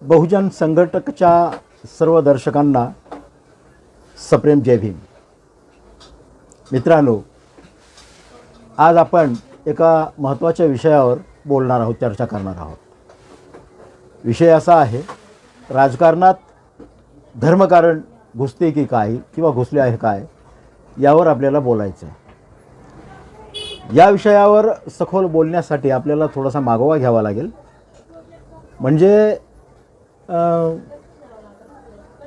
बहुजन संघटकच्या सर्व दर्शकांना सप्रेम जय भीम. मित्रांनो, आज आपण एका महत्त्वाच्या विषयावर बोलणार आहोत, चर्चा करणार आहोत. विषय असा आहे, राजकारणात धर्मकारण घुसते की काय किंवा घुसले आहे काय, यावर आपल्याला बोलायचं आहे. या विषयावर सखोल बोलण्यासाठी आपल्याला थोडासा मागोवा घ्यावा लागेल. म्हणजे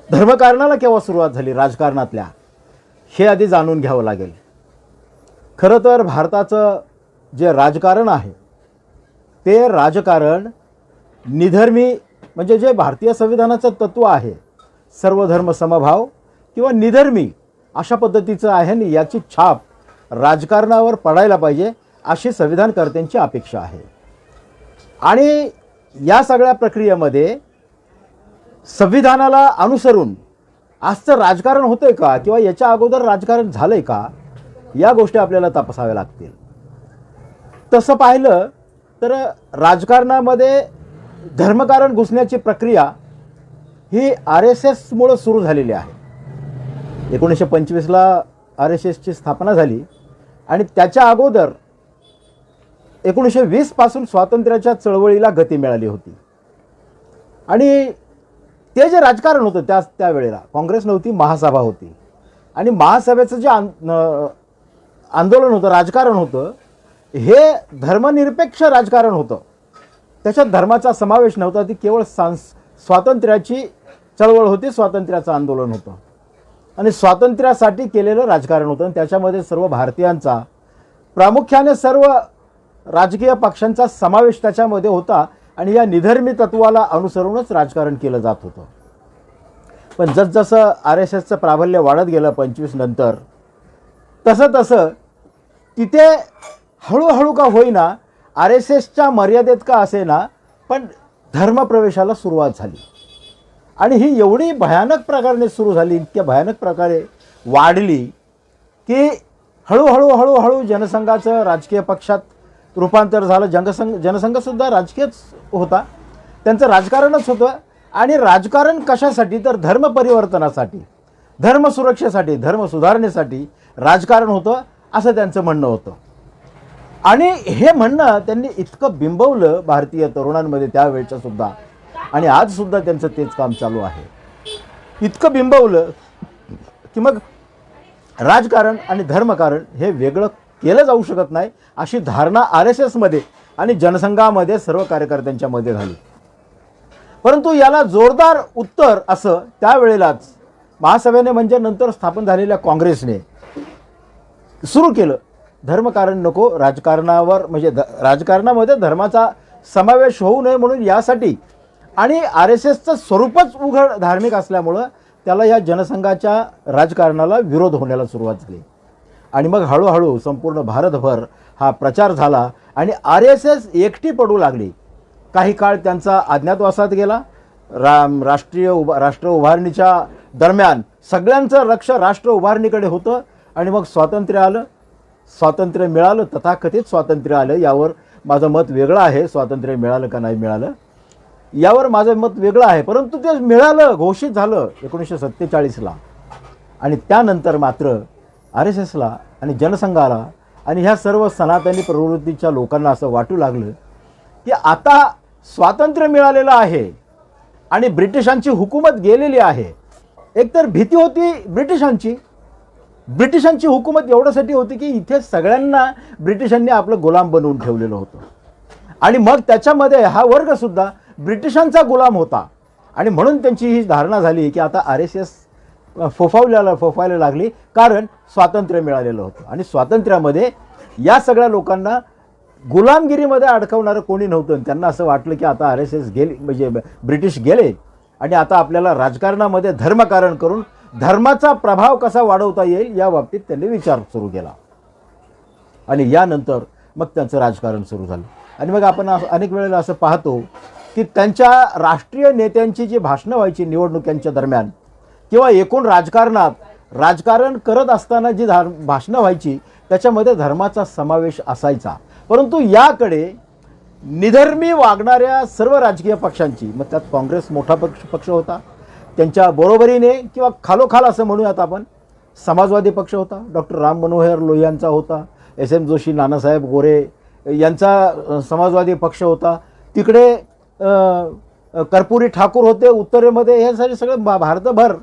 धर्मकारणाला केव्हा सुरुवात झाली राजकारणातल्या, हे आधी जाणून घ्यावं लागेल. खरं तर भारताचं जे राजकारण आहे ते राजकारण निधर्मी, म्हणजे जे भारतीय संविधानाचं तत्त्व आहे सर्वधर्म समभाव किंवा निधर्मी, अशा पद्धतीचं आहे आणि याची छाप राजकारणावर पडायला पाहिजे अशी संविधानकर्त्यांची अपेक्षा आहे. आणि या सगळ्या प्रक्रियेमध्ये संविधानाला अनुसरून आजचं राजकारण होतंय का किंवा याच्या अगोदर राजकारण झालंय का, या गोष्टी आपल्याला तपासाव्या लागतील. तसं पाहिलं तर राजकारणामध्ये धर्मकारण घुसण्याची प्रक्रिया ही RSSमुळे सुरू झालेली आहे. 1925ला RSSची स्थापना झाली आणि त्याच्या अगोदर 1920 पासून स्वातंत्र्याच्या चळवळीला गती मिळाली होती. आणि ते जे राजकारण होतं त्यावेळेला काँग्रेस नव्हती, महासभा होती. आणि महासभेचं जे आंदोलन होतं, राजकारण होतं, हे धर्मनिरपेक्ष राजकारण होतं. त्याच्यात धर्माचा समावेश नव्हता. ती केवळ स्वातंत्र्याची चळवळ होती, स्वातंत्र्याचं आंदोलन होतं आणि स्वातंत्र्यासाठी केलेलं राजकारण होतं. आणि त्याच्यामध्ये सर्व भारतीयांचा, प्रामुख्याने सर्व राजकीय पक्षांचा समावेश त्याच्यामध्ये होता. आणि या निधर्मी तत्वाला अनुसरूनच राजकारण केलं जात होतं. पण जसजसं RSSचं प्राबल्य वाढत गेलं 25 नंतर, तसं तिथे हळूहळू का होईना RSSच्या मर्यादेत का असेना पण धर्मप्रवेशाला सुरुवात झाली. आणि ही एवढी भयानक प्रकारे सुरू झाली, इतक्या भयानक प्रकारे वाढली की हळूहळू जनसंघाचं राजकीय पक्षात रूपांतर झालं. जनसंघसुद्धा राजकीयच होता, त्यांचं राजकारणच होतं. आणि राजकारण कशासाठी तर धर्म परिवर्तनासाठी, धर्म सुरक्षेसाठी, धर्म सुधारणेसाठी राजकारण होतं, असं त्यांचं म्हणणं होतं. आणि हे म्हणणं त्यांनी इतकं बिंबवलं भारतीय तरुणांमध्ये त्यावेळच्या सुद्धा, आणि आजसुद्धा त्यांचं तेच काम चालू आहे. इतकं बिंबवलं की मग राजकारण आणि धर्मकारण हे वेगळं केलं जाऊ शकत नाही, अशी धारणा RSSमध्ये आणि जनसंघामध्ये सर्व कार्यकर्त्यांच्या मध्ये झाली. परंतु याला जोरदार उत्तर असं त्यावेळेलाच महासभेने, म्हणजे नंतर स्थापन झालेल्या काँग्रेसने सुरू केलं. धर्मकारण नको राजकारणावर, म्हणजे राजकारणामध्ये धर्माचा समावेश होऊ नये म्हणून यासाठी. आणि RSSचं स्वरूपच उघड धार्मिक असल्यामुळं त्याला या जनसंघाच्या राजकारणाला विरोध होण्याला सुरुवात झाली. आणि मग हळूहळू संपूर्ण भारतभर हा प्रचार झाला आणि RSS एकटी पडू लागली. काही काळ त्यांचा अज्ञातवासात गेला. राष्ट्र उभारणीच्या दरम्यान सगळ्यांचं लक्ष राष्ट्र उभारणीकडे होतं. आणि मग स्वातंत्र्य आलं, स्वातंत्र्य मिळालं, तथाकथित स्वातंत्र्य आलं. यावर माझं मत वेगळं आहे, स्वातंत्र्य मिळालं का नाही मिळालं यावर माझं मत वेगळं आहे. परंतु ते मिळालं, घोषित झालं 1947ला. आणि त्यानंतर मात्र RSSला आणि जनसंघाला आणि ह्या सर्व सनातनी प्रवृत्तीच्या लोकांना असं वाटू लागलं की आता स्वातंत्र्य मिळालेलं आहे आणि ब्रिटिशांची हुकूमत गेलेली आहे. एकतर भीती होती ब्रिटिशांची हुकूमत एवढ्यासाठी होती की इथे सगळ्यांना ब्रिटिशांनी आपलं गुलाम बनवून ठेवलेलं होतं. आणि मग त्याच्यामध्ये हा वर्गसुद्धा ब्रिटिशांचा गुलाम होता. आणि म्हणून त्यांची ही धारणा झाली की आता RSS फोफायला लागली, कारण स्वातंत्र्य मिळालेलं होतं. आणि स्वातंत्र्यामध्ये या सगळ्या लोकांना गुलामगिरीमध्ये अडकवणारं कोणी नव्हतं. त्यांना असं वाटलं की आता RSS गेली, म्हणजे ब्रिटिश गेले, आणि आता आपल्याला राजकारणामध्ये धर्मकारण करून धर्माचा प्रभाव कसा वाढवता येईल या बाबतीत त्यांनी विचार सुरू केला. आणि यानंतर मग त्यांचं राजकारण सुरू झालं. आणि मग आपण अनेक वेळेला असं पाहतो की त्यांच्या राष्ट्रीय नेत्यांची जी भाषणं व्हायची निवडणुकांच्या दरम्यान किंवा एकूण राजकारण करत असताना जी भाषणं व्हायची त्याच्यामध्ये धर्माचा समावेश असायचा. परंतु याकडे निधर्मी वागणाऱ्या सर्व राजकीय पक्षांची, मग त्यात काँग्रेस मोठा पक्ष होता, त्यांच्या बरोबरीने किंवा खालोखाल असं म्हणूयात आपण, समाजवादी पक्ष होता, डॉक्टर राम मनोहर लोहियांचा होता, एस एम जोशी, नानासाहेब गोरे यांचा समाजवादी पक्ष होता, तिकडे कर्पुरी ठाकूर होते उत्तरेमध्ये. हे सगळे भारतभर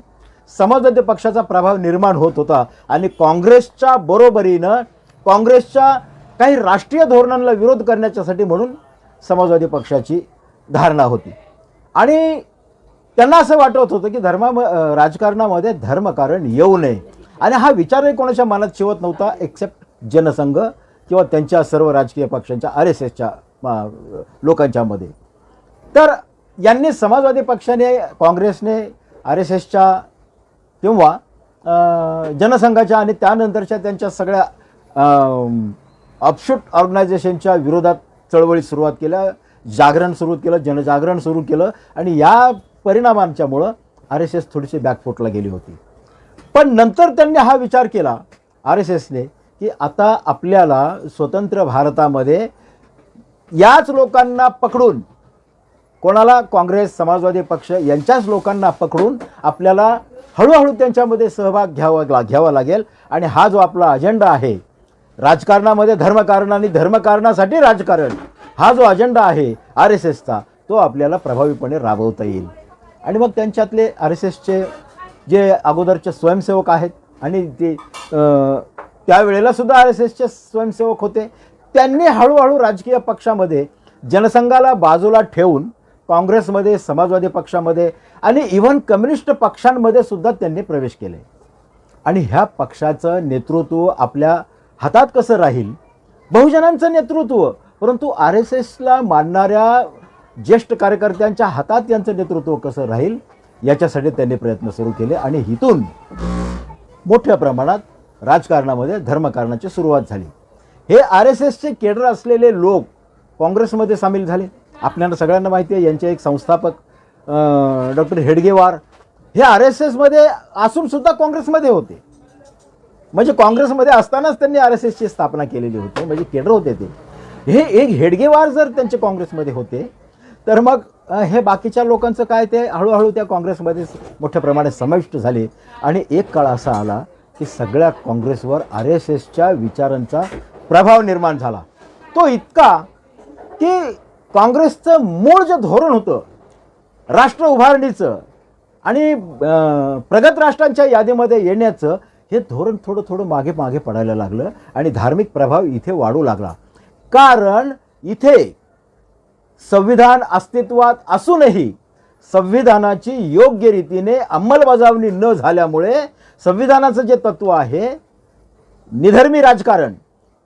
समाजवादी पक्षाचा प्रभाव निर्माण होत होता आणि काँग्रेसच्या बरोबरीनं काँग्रेसच्या काही राष्ट्रीय धोरणांना विरोध करण्याच्यासाठी म्हणून समाजवादी पक्षाची धारणा होती. आणि त्यांना असं वाटत होतं की राजकारणामध्ये धर्मकारण येऊ नये, आणि हा विचारही कोणाच्या मनात शिवत नव्हता एक्सेप्ट जनसंघ किंवा त्यांच्या सर्व राजकीय पक्षांच्या RSSच्या लोकांच्यामध्ये. तर यांनी समाजवादी पक्षाने, काँग्रेसने, RSSच्या किंवा जनसंघाच्या आणि त्यानंतरच्या त्यांच्या सगळ्या ऑफशूट ऑर्गनायझेशनच्या विरोधात चळवळी सुरुवात केल्या, जागरण सुरू केलं, जनजागरण सुरू केलं, आणि या परिणामांच्यामुळं RSS थोडीशी बॅकफुटला गेली होती. पण नंतर त्यांनी हा विचार केला RSSने की आता आपल्याला स्वतंत्र भारतामध्ये याच लोकांना पकडून, कोणाला, काँग्रेस, समाजवादी पक्ष यांच्याच लोकांना पकडून आपल्याला हळूहळू त्यांच्यामध्ये सहभाग घ्यावा लागेल. आणि हा जो आपला अजेंडा आहे राजकारणामध्ये, धर्मकारण आणि धर्मकारणासाठी राजकारण, हा जो अजेंडा आहे RSSचा, तो आपल्याला प्रभावीपणे राबवता येईल. आणि मग त्यांच्यातले RSSचे जे अगोदरचे स्वयंसेवक आहेत आणि ते त्यावेळेला सुद्धा RSSचे स्वयंसेवक होते, त्यांनी हळूहळू राजकीय पक्षामध्ये जनसंघाला बाजूला ठेवून काँग्रेसमध्ये, समाजवादी पक्षामध्ये आणि इव्हन कम्युनिस्ट पक्षांमध्ये सुद्धा त्यांनी प्रवेश केले. आणि ह्या पक्षाचं नेतृत्व आपल्या हातात कसं राहील, बहुजनांचं नेतृत्व, परंतु RSSला मानणाऱ्या ज्येष्ठ कार्यकर्त्यांच्या हातात यांचं नेतृत्व कसं राहील, याच्यासाठी त्यांनी प्रयत्न सुरू केले. आणि इथून मोठ्या प्रमाणात राजकारणामध्ये धर्मकारणाची सुरुवात झाली. हे RSSचे केडर असलेले लोक काँग्रेसमध्ये सामील झाले. आपल्याला सगळ्यांना माहिती आहे, यांचे एक संस्थापक डॉक्टर हेडगेवार हे RSSमध्ये असून सुद्धा काँग्रेसमध्ये होते. म्हणजे काँग्रेसमध्ये असतानाच त्यांनी RSSची स्थापना केलेली होती, म्हणजे केडर होते ते. हे एक हेडगेवार जर त्यांचे काँग्रेसमध्ये होते, तर मग हे बाकीच्या लोकांचं काय, ते हळूहळू त्या काँग्रेसमध्ये मोठ्या प्रमाणात समाविष्ट झाले. आणि एक काळ असा आला की सगळ्या काँग्रेसवर RSSच्या विचारांचा प्रभाव निर्माण झाला. तो इतका की काँग्रेसचं मूळ जे धोरण होतं राष्ट्र उभारणीचं आणि प्रगत राष्ट्रांच्या यादीमध्ये येण्याचं, हे धोरण थोडं थोडं मागे मागे पडायला लागलं आणि धार्मिक प्रभाव इथे वाढू लागला. कारण इथे संविधान अस्तित्वात असूनही संविधानाची योग्य रीतीने अंमलबजावणी न झाल्यामुळे संविधानाचं जे तत्व आहे निधर्मी राजकारण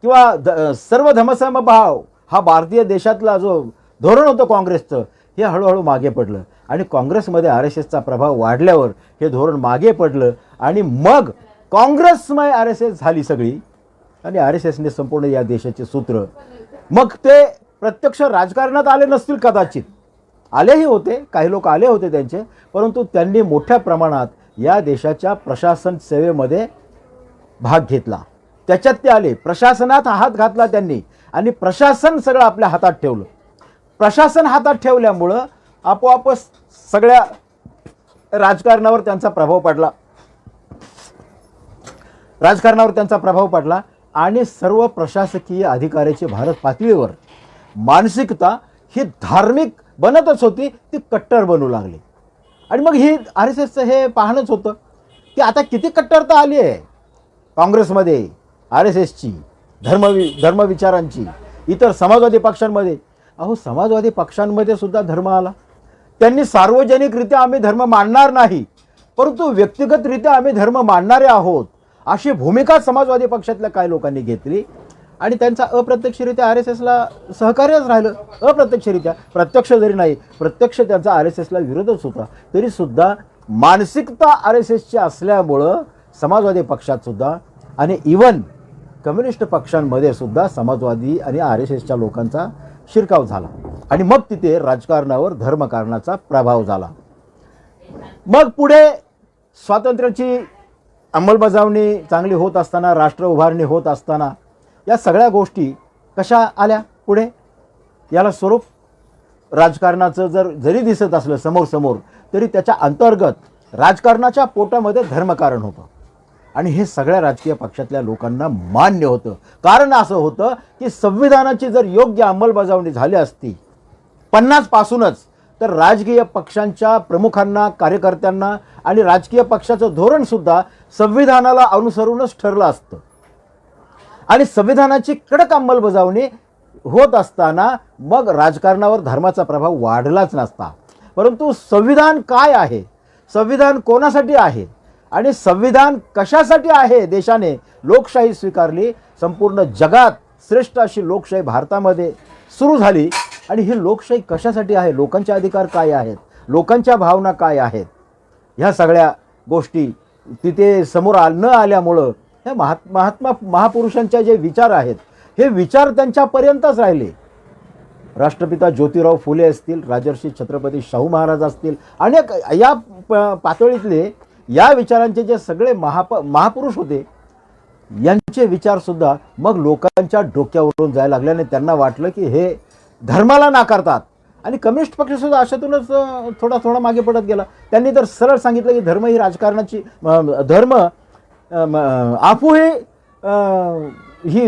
किंवा सर्व धर्मसमभाव, हा भारतीय देशातला जो धोरण होतं काँग्रेसचं, हे हळूहळू मागे पडलं. आणि काँग्रेसमध्ये RSSचा प्रभाव वाढल्यावर हे धोरण मागे पडलं आणि मग काँग्रेसमय RSS झाली सगळी. आणि RSSने संपूर्ण या देशाचे सूत्र, मग ते प्रत्यक्ष राजकारणात आले नसतील, कदाचित आलेही होते, काही लोक आले होते त्यांचे, परंतु त्यांनी मोठ्या प्रमाणात या देशाच्या प्रशासन सेवेमध्ये भाग घेतला. त्याच्यात ते आले, प्रशासनात हात घातला त्यांनी आणि प्रशासन सगळं आपल्या हातात ठेवलं. प्रशासन हातात ठेवल्यामुळं आपोआपच सगळ्या राजकारणावर त्यांचा प्रभाव पडला. आणि सर्व प्रशासकीय अधिकाऱ्याची भारत पातळीवर मानसिकता ही धार्मिक बनतच होती, ती कट्टर बनू लागली. आणि मग ही RSSचं हे पाहणंच होतं की आता किती कट्टरता आली आहे काँग्रेसमध्ये, RSSची, धर्मविचारांची, इतर समाजवादी पक्षांमध्ये. अहो, समाजवादी पक्षांमध्ये सुद्धा धर्म आला. त्यांनी सार्वजनिकरित्या आम्ही धर्म मानणार नाही, परंतु व्यक्तिगतरित्या आम्ही धर्म मानणारे आहोत, अशी भूमिका समाजवादी पक्षातल्या काही लोकांनी घेतली. आणि त्यांचा अप्रत्यक्षरित्या RSSला सहकार्यच राहिलं. अप्रत्यक्षरित्या, प्रत्यक्ष जरी नाही, प्रत्यक्ष त्यांचा RSSला विरोधच होता, तरीसुद्धा मानसिकता RSSची असल्यामुळं समाजवादी पक्षात सुद्धा आणि इव्हन कम्युनिस्ट पक्षांमध्ये सुद्धा समाजवादी आणि RSSच्या लोकांचा शिरकाव झाला. आणि मग तिथे राजकारणावर धर्मकारणाचा प्रभाव झाला. मग पुढे स्वातंत्र्याची अंमलबजावणी चांगली होत असताना, राष्ट्र उभारणी होत असताना, या सगळ्या गोष्टी कशा आल्या पुढे, याला स्वरूप राजकारणाचं जरी दिसत असलं समोर समोर, तरी त्याच्या अंतर्गत राजकारणाच्या पोटामध्ये धर्मकारण होतं. आणि हे सगळ्या राजकीय पक्षातल्या लोकांना मान्य होतं. कारण असं होतं की संविधानाची जर योग्य अंमलबजावणी झाली असती 50 पासूनच, तर राजकीय पक्षांच्या प्रमुखांना, कार्यकर्त्यांना आणि राजकीय पक्षाचं धोरणसुद्धा संविधानाला अनुसरूनच ठरलं असतं. आणि संविधानाची कडक अंमलबजावणी होत असताना मग राजकारणावर धर्माचा प्रभाव वाढलाच नसता. परंतु संविधान काय आहे, संविधान कोणासाठी आहे आणि संविधान कशासाठी आहे, देशाने लोकशाही स्वीकारली. संपूर्ण जगात श्रेष्ठ अशी लोकशाही भारतामध्ये सुरू झाली. आणि ही लोकशाही कशासाठी आहे, लोकांचे अधिकार काय आहेत, लोकांच्या भावना काय आहेत, ह्या सगळ्या गोष्टी तिथे समोर न आल्यामुळं ह्या महापुरुषांचे जे विचार आहेत, हे विचार त्यांच्यापर्यंतच राहिले. राष्ट्रपिता ज्योतिराव फुले असतील, राजर्षी छत्रपती शाहू महाराज असतील, अनेक या पातळीतले या विचारांचे जे सगळे महापुरुष होते, यांचे विचारसुद्धा मग लोकांच्या डोक्यावरून जायला लागल्याने त्यांना वाटलं की हे धर्माला नाकारतात. आणि कम्युनिस्ट पक्षसुद्धा अशातूनच थोडा थोडा मागे पडत गेला. त्यांनी तर सरळ सांगितलं की धर्म ही राजकारणाची आफू ही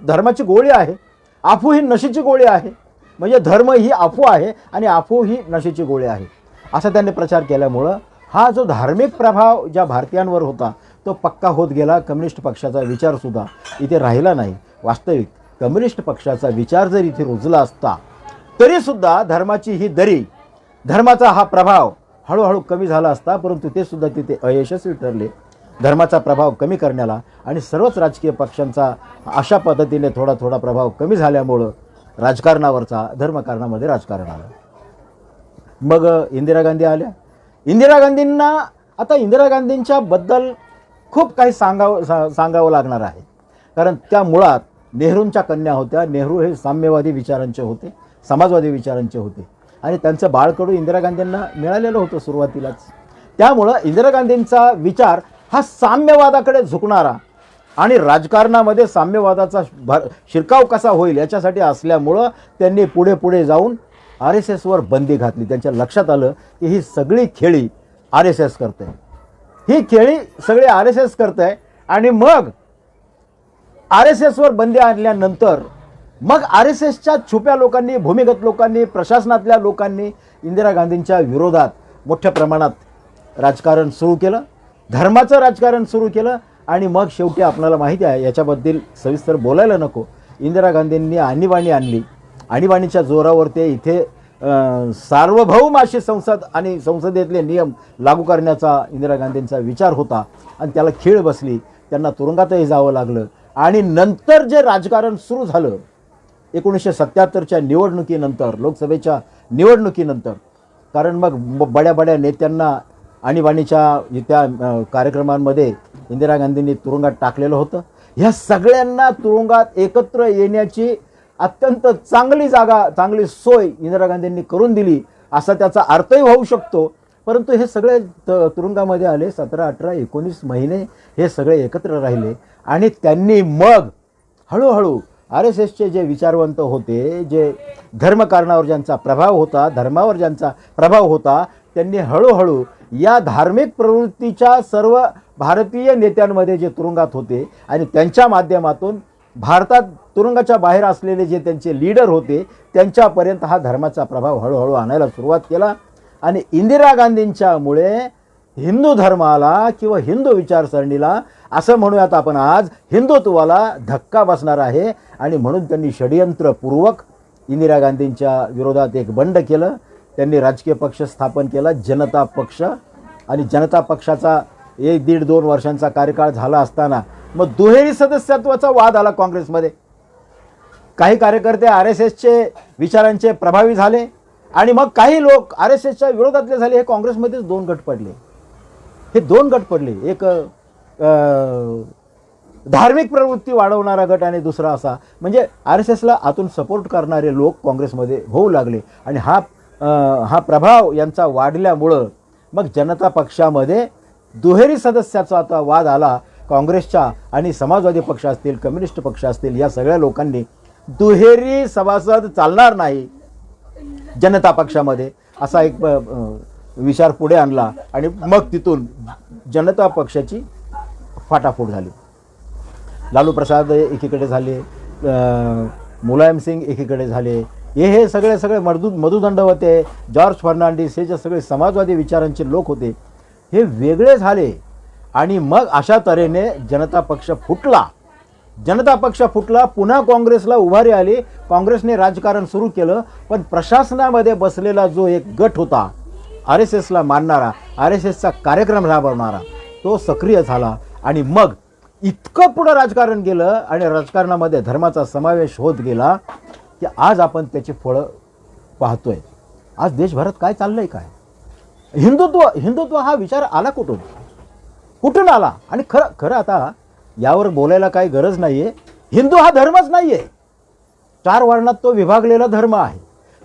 धर्माची गोळी आहे, आफू ही नशेची गोळी आहे. म्हणजे धर्म ही आफू आहे आणि आफू ही नशेची गोळी आहे, असा त्यांनी प्रचार केल्यामुळं हा जो धार्मिक प्रभाव ज्या भारतीयांवर होता तो पक्का होत गेला. कम्युनिस्ट पक्षाचा विचारसुद्धा इथे राहिला नाही. वास्तविक कम्युनिस्ट पक्षाचा विचार जर इथे रुजला असता तरीसुद्धा धर्माची ही दरी, धर्माचा हा प्रभाव हळूहळू कमी झाला असता. परंतु ते सुद्धा तिथे अयशस्वी ठरले धर्माचा प्रभाव कमी करण्याला. आणि सर्वच राजकीय पक्षांचा अशा पद्धतीने थोडा थोडा प्रभाव कमी झाल्यामुळं राजकारणावरचा धर्मकारणामध्ये राजकारण आलं. मग इंदिरा गांधी आल्या. इंदिरा गांधींच्या बद्दल खूप काही सांगावं लागणार आहे. कारण त्या मुळात नेहरूंच्या कन्या होत्या. नेहरू हे साम्यवादी विचारांचे होते, समाजवादी विचारांचे होते. आणि त्यांचं बाळकडू इंदिरा गांधींना मिळालेलं होतं सुरुवातीलाच. त्यामुळं इंदिरा गांधींचा विचार हा साम्यवादाकडे झुकणारा आणि राजकारणामध्ये साम्यवादाचा शिरकाव कसा होईल याच्यासाठी असल्यामुळं त्यांनी पुढे पुढे जाऊन RSSवर बंदी घातली. त्यांच्या लक्षात आलं की ही सगळी खेळी RSS करते, ही खेळी सगळी RSS करते. आणि मग RSSवर बंदी आणल्यानंतर मग RSSच्या छुप्या लोकांनी, भूमिगत लोकांनी, प्रशासनातल्या लोकांनी इंदिरा गांधींच्या विरोधात मोठ्या प्रमाणात राजकारण सुरू केलं, धर्माचं राजकारण सुरू केलं. आणि मग शेवटी आपल्याला माहिती आहे, याच्याबद्दल सविस्तर बोलायला नको, इंदिरा गांधींनी आणीबाणी आणली. आणीबाणीच्या जोरावर ते इथे सार्वभौम अशी संसद आणि संसदेतले नियम लागू करण्याचा इंदिरा गांधींचा विचार होता. आणि त्याला खीळ बसली, त्यांना तुरुंगातही जावं लागलं. आणि नंतर जे राजकारण सुरू झालं 1977च्या निवडणुकीनंतर, लोकसभेच्या निवडणुकीनंतर, कारण मग बड्या नेत्यांना आणीबाणीच्या त्या कार्यक्रमांमध्ये इंदिरा गांधींनी तुरुंगात टाकलेलं होतं. ह्या सगळ्यांना तुरुंगात एकत्र येण्याची अत्यंत चांगली जागा, चांगली सोय इंदिरा गांधींनी करून दिली असा त्याचा अर्थही होऊ शकतो. परंतु हे सगळे तुरुंगामध्ये आले. 17, 18, 19 महिने हे सगळे एकत्र राहिले. आणि त्यांनी मग हळूहळू RSSचे जे विचारवंत होते, जे धर्मकारणावर ज्यांचा प्रभाव होता, धर्मावर ज्यांचा प्रभाव होता, त्यांनी हळूहळू या धार्मिक प्रवृत्तीच्या सर्व भारतीय नेत्यांमध्ये जे तुरुंगात होते आणि त्यांच्या माध्यमातून भारतात तुरुंगाच्या बाहेर असलेले जे त्यांचे लीडर होते त्यांच्यापर्यंत हा धर्माचा प्रभाव हळूहळू आणायला सुरुवात केला. आणि इंदिरा गांधींच्यामुळे हिंदू धर्माला किंवा हिंदू विचारसरणीला, असं म्हणूयात आपण आज, हिंदुत्वाला धक्का बसणार आहे. आणि म्हणून त्यांनी षडयंत्रपूर्वक इंदिरा गांधींच्या विरोधात एक बंड केलं. त्यांनी राजकीय पक्ष स्थापन केला, जनता पक्ष. आणि जनता पक्षाचा 1-1.5-2 वर्षांचा कार्यकाळ झाला असताना मग दुहेरी सदस्यत्वाचा वाद आला काँग्रेसमध्ये. काही कार्यकर्ते RSSचे विचारांचे प्रभावी झाले आणि मग काही लोक RSSच्या विरोधातले झाले. हे काँग्रेसमध्येच 2 गट पडले. हे 2 गट पडले, एक धार्मिक प्रवृत्ती वाढवणारा गट आणि दुसरा असा, म्हणजे RSSला आतून सपोर्ट करणारे लोक काँग्रेसमध्ये होऊ लागले. आणि हा प्रभाव यांचा वाढल्यामुळं मग जनता पक्षामध्ये दुहेरी सदस्याचा आता वाद आला. काँग्रेसच्या आणि समाजवादी पक्ष असतील, कम्युनिस्ट पक्ष असतील, या सगळ्या लोकांनी दुहेरी सभासद चालणार नाही जनता पक्षामध्ये, असा एक विचार पुढे आणला आणि मग तिथून जनता पक्षाची फाटाफूट झाली. लालू प्रसाद एकीकडे झाले, मुलायम सिंग एकीकडे झाले, हे सगळे मधुदंड होते, जॉर्ज फर्नांडिस, हे जे सगळे समाजवादी विचारांचे लोक होते हे वेगळे झाले आणि मग अशा तऱ्हेने जनता पक्ष फुटला. जनता पक्ष फुटला, पुन्हा काँग्रेसला उभारी आली, काँग्रेसने राजकारण सुरू केलं. पण प्रशासनामध्ये बसलेला जो एक गट होता RSSला मानणारा, RSSचा कार्यक्रम राबवणारा, तो सक्रिय झाला आणि मग इतकं पुढं राजकारण गेलं आणि राजकारणामध्ये धर्माचा समावेश होत गेला की आज आपण त्याची फळं पाहतोय. आज देशभरात काय चाललंय, काय हिंदुत्व हा विचार आला कुठून आला. आणि खरं आता यावर बोलायला काही गरज नाही आहे. हिंदू हा धर्मच नाही आहे, 4 वर्णात तो विभागलेला धर्म आहे.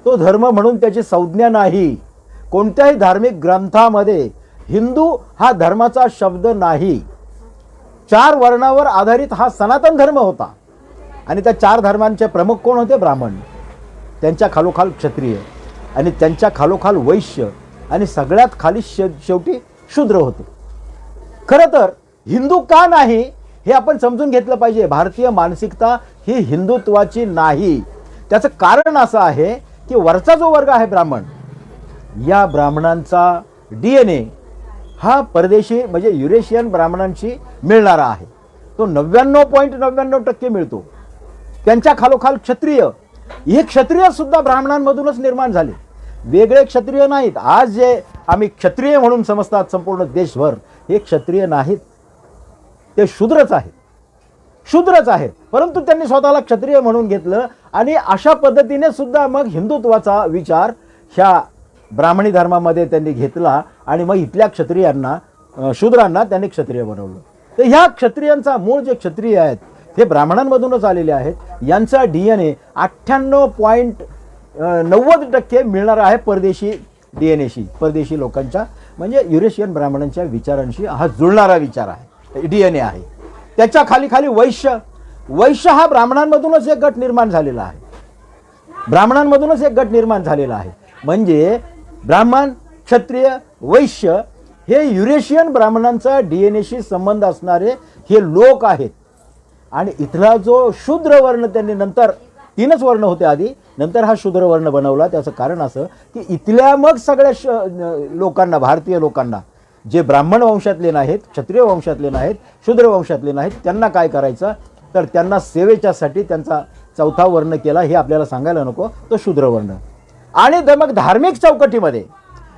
तो धर्म म्हणून त्याची संज्ञा नाही. कोणत्याही धार्मिक ग्रंथामध्ये हिंदू हा धर्माचा शब्द नाही. 4 वर्णावर आधारित हा सनातन धर्म होता आणि त्या 4 धर्मांचे प्रमुख कोण होते? ब्राह्मण, त्यांच्या खालोखाल क्षत्रिय आणि त्यांच्या खालोखाल वैश्य आणि सगळ्यात खाली शेवटी शूद्र होते. खरं तर हिंदू का नाही हे आपण समजून घेतलं पाहिजे. भारतीय मानसिकता ही हिंदुत्वाची नाही. त्याचं कारण असं आहे की वरचा जो वर्ग आहे ब्राह्मण, या ब्राह्मणांचा DNA हा परदेशी म्हणजे युरेशियन ब्राह्मणांशी मिळणारा आहे. तो 99.99% मिळतो. त्यांच्या खालोखाल क्षत्रिय, हे क्षत्रिय सुद्धा ब्राह्मणांमधूनच निर्माण झाले, वेगळे क्षत्रिय नाहीत. आज जे आम्ही क्षत्रिय म्हणून समजतात संपूर्ण देशभर, हे क्षत्रिय नाहीत, ते शूद्रच आहेत. परंतु त्यांनी स्वतःला क्षत्रिय म्हणून घेतलं आणि अशा पद्धतीने सुद्धा मग हिंदुत्वाचा विचार ह्या ब्राह्मणी धर्मामध्ये त्यांनी घेतला आणि मग इथल्या क्षत्रियांना, शूद्रांना त्यांनी क्षत्रिय बनवलं. तर ह्या क्षत्रियांचा मूळ जे क्षत्रिय आहेत हे ब्राह्मणांमधूनच आलेले आहेत. यांचा DNA 98.90% मिळणार आहे परदेशी DNAशी, परदेशी लोकांच्या म्हणजे युरेशियन ब्राह्मणांच्या विचारांशी हा जुळणारा विचार आहे, DNA आहे. त्याच्या खाली वैश्य हा ब्राह्मणांमधूनच एक गट निर्माण झालेला आहे. म्हणजे ब्राह्मण, क्षत्रिय, वैश्य हे युरेशियन ब्राह्मणांचा DNAशी संबंध असणारे हे लोक आहेत. आणि इथला जो शूद्र वर्ण त्यांनी नंतर 3च वर्ण होते आधी, नंतर हा शूद्र वर्ण बनवला. त्याचं कारण असं की इथल्या मग सगळ्या लोकांना, भारतीय लोकांना जे ब्राह्मण वंशातले नाहीत, क्षत्रिय वंशातले नाहीत, शूद्र वंशातले नाहीत, त्यांना काय करायचं तर त्यांना सेवेच्यासाठी त्यांचा 4था वर्ण केला. हे आपल्याला सांगायला नको, तो शूद्र वर्ण. आणि मग धार्मिक चौकटीमध्ये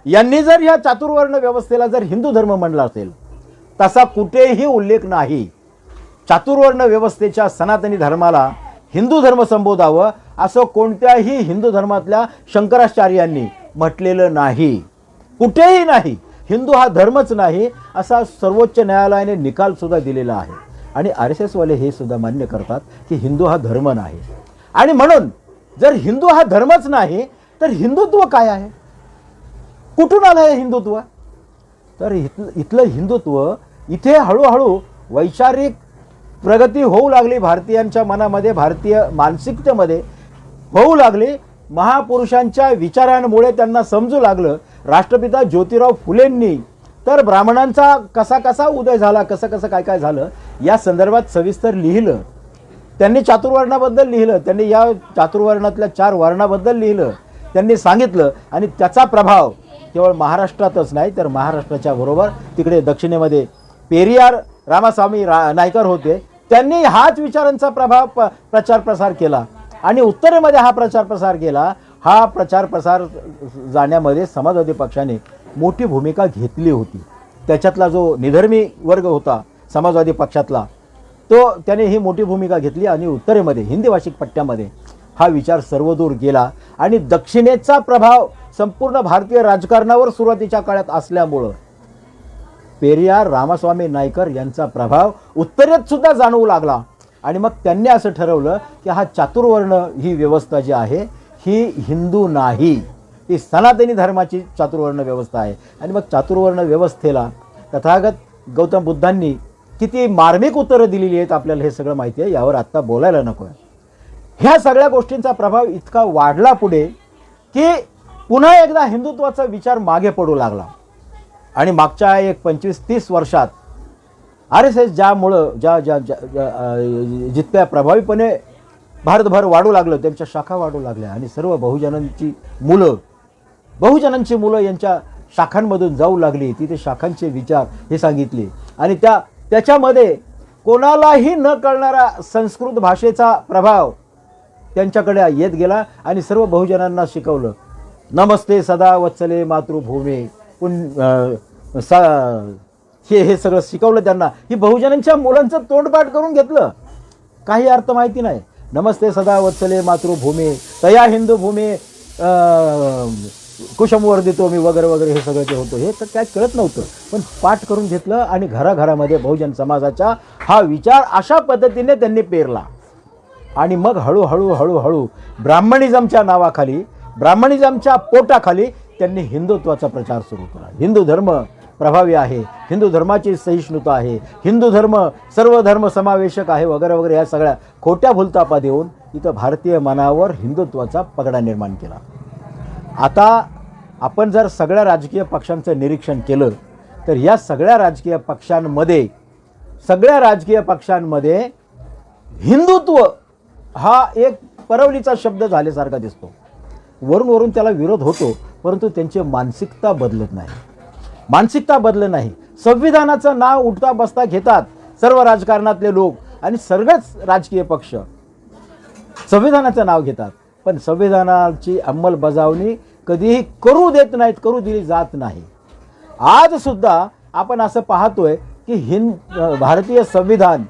यांनी जर ह्या चातुर्वर्ण व्यवस्थेला जर हिंदू धर्म म्हणला असेल, तसा कुठेही उल्लेख नाही. चातुर्वर्ण व्यवस्थेच्या सनातनी धर्माला हिंदू धर्म संबोधावं असं कोणत्याही हिंदू धर्मातल्या शंकराचार्यांनी म्हटलेलं नाही, कुठेही नाही. हिंदू हा धर्मच नाही असा सर्वोच्च न्यायालयाने निकाल सुद्धा दिलेला आहे. आणि RSS वाले हे सुद्धा मान्य करतात की हिंदू हा धर्म नाही. आणि म्हणून जर हिंदू हा धर्मच नाही तर हिंदुत्व काय आहे, कुठून आलं आहे हिंदुत्व? तर इथलं हिंदुत्व इथे हळूहळू वैचारिक प्रगती होऊ लागली भारतीयांच्या मनामध्ये, भारतीय मानसिकतेमध्ये होऊ लागली. महापुरुषांच्या विचारांमुळे त्यांना समजू लागलं. राष्ट्रपिता ज्योतिराव फुलेंनी तर ब्राह्मणांचा कसा उदय झाला, कसं काय झालं या संदर्भात सविस्तर लिहिलं. त्यांनी चातुर्वर्णाबद्दल लिहिलं, त्यांनी या चातुर्वर्णातल्या 4 वर्णाबद्दल लिहिलं, त्यांनी सांगितलं. आणि त्याचा प्रभाव केवळ महाराष्ट्रातच नाही तर महाराष्ट्राच्या बरोबर तिकडे दक्षिणेमध्ये पेरियार रामास्वामी नायकर होते, त्यांनी हाच विचारांचा प्रभाव प्रचार प्रसार केला. आणि उत्तरेमध्ये हा प्रचार प्रसार केला. हा प्रचार प्रसार जाण्यामध्ये समाजवादी पक्षाने मोठी भूमिका घेतली होती. त्याच्यातला जो निधर्मी वर्ग होता समाजवादी पक्षातला, तो त्याने ही मोठी भूमिका घेतली आणि उत्तरेमध्ये हिंदी भाषिक पट्ट्यामध्ये हा विचार सर्वदूर गेला. आणि दक्षिणेचा प्रभाव संपूर्ण भारतीय राजकारणावर सुरुवातीच्या काळात असल्यामुळं पेरियार रामास्वामी नायकर यांचा प्रभाव उत्तरेत सुद्धा जाणवू लागला. आणि मग त्यांनी असं ठरवलं की हा चातुर्वर्ण ही व्यवस्था जी आहे ही हिंदू नाही, ही सनातनी धर्माची चातुर्वर्ण व्यवस्था आहे. आणि मग चातुर्वर्ण व्यवस्थेला तथागत गौतम बुद्धांनी किती मार्मिक उत्तरं दिलेली आहेत आपल्याला हे सगळं माहिती आहे, यावर आत्ता बोलायला नको आहे. ह्या सगळ्या गोष्टींचा प्रभाव इतका वाढला पुढे की पुन्हा एकदा हिंदुत्वाचा विचार मागे पडू लागला. आणि मागच्या एक 25-30 वर्षात RSS ज्यामुळं जितक्या प्रभावीपणे भारतभर वाढू लागलं, त्यांच्या शाखा वाढू लागल्या आणि सर्व बहुजनांची मुलं यांच्या शाखांमधून जाऊ लागली. तिथे शाखांचे विचार हे सांगितले आणि त्याच्यामध्ये कोणालाही न कळणारा संस्कृत भाषेचा प्रभाव त्यांच्याकडे येत गेला आणि सर्व बहुजनांना शिकवलं. नमस्ते सदा वत्सले मातृभूमी हे सगळं शिकवलं त्यांना. ही बहुजनांच्या मुलांचं तोंडपाठ करून घेतलं. काही अर्थ माहिती नाही. नमस्ते सदा वत्सले मातृभूमी तया हिंदू भूमी कुशमवर्धितो मी वगैरे वगैरे हे सगळं जे होतं हे तर काय कळत नव्हतं, पण पाठ करून घेतलं आणि घराघरामध्ये बहुजन समाजाचा हा विचार अशा पद्धतीने त्यांनी पेरला. आणि मग हळूहळू ब्राह्मणिझमच्या नावाखाली, ब्राह्मणिझमच्या पोटाखाली त्यांनी हिंदुत्वाचा प्रचार सुरू केला. हिंदू धर्म प्रभावी आहे, हिंदू धर्माची सहिष्णुता आहे, हिंदू धर्म सर्व धर्म समावेशक आहे वगैरे वगैरे या सगळ्या खोट्या भुलतापा देऊन इथं भारतीय मनावर हिंदुत्वाचा पगडा निर्माण केला. आता आपण जर सगळ्या राजकीय पक्षांचं निरीक्षण केलं तर या सगळ्या राजकीय पक्षांमध्ये हिंदुत्व हा एक परवलीचा शब्द झाल्यासारखा दिसतो. वरून त्याला विरोध होतो, परंतु त्यांची मानसिकता बदलत नाही. संविधानाचं नाव उठता बसता घेतात सर्व राजकारणातले लोक आणि सगळेच राजकीय पक्ष संविधानाचं नाव घेतात, पण संविधानाची अंमलबजावणी कधीही करू दिली जात नाही. आज सुद्धा आपण असं पाहतोय की भारतीय संविधान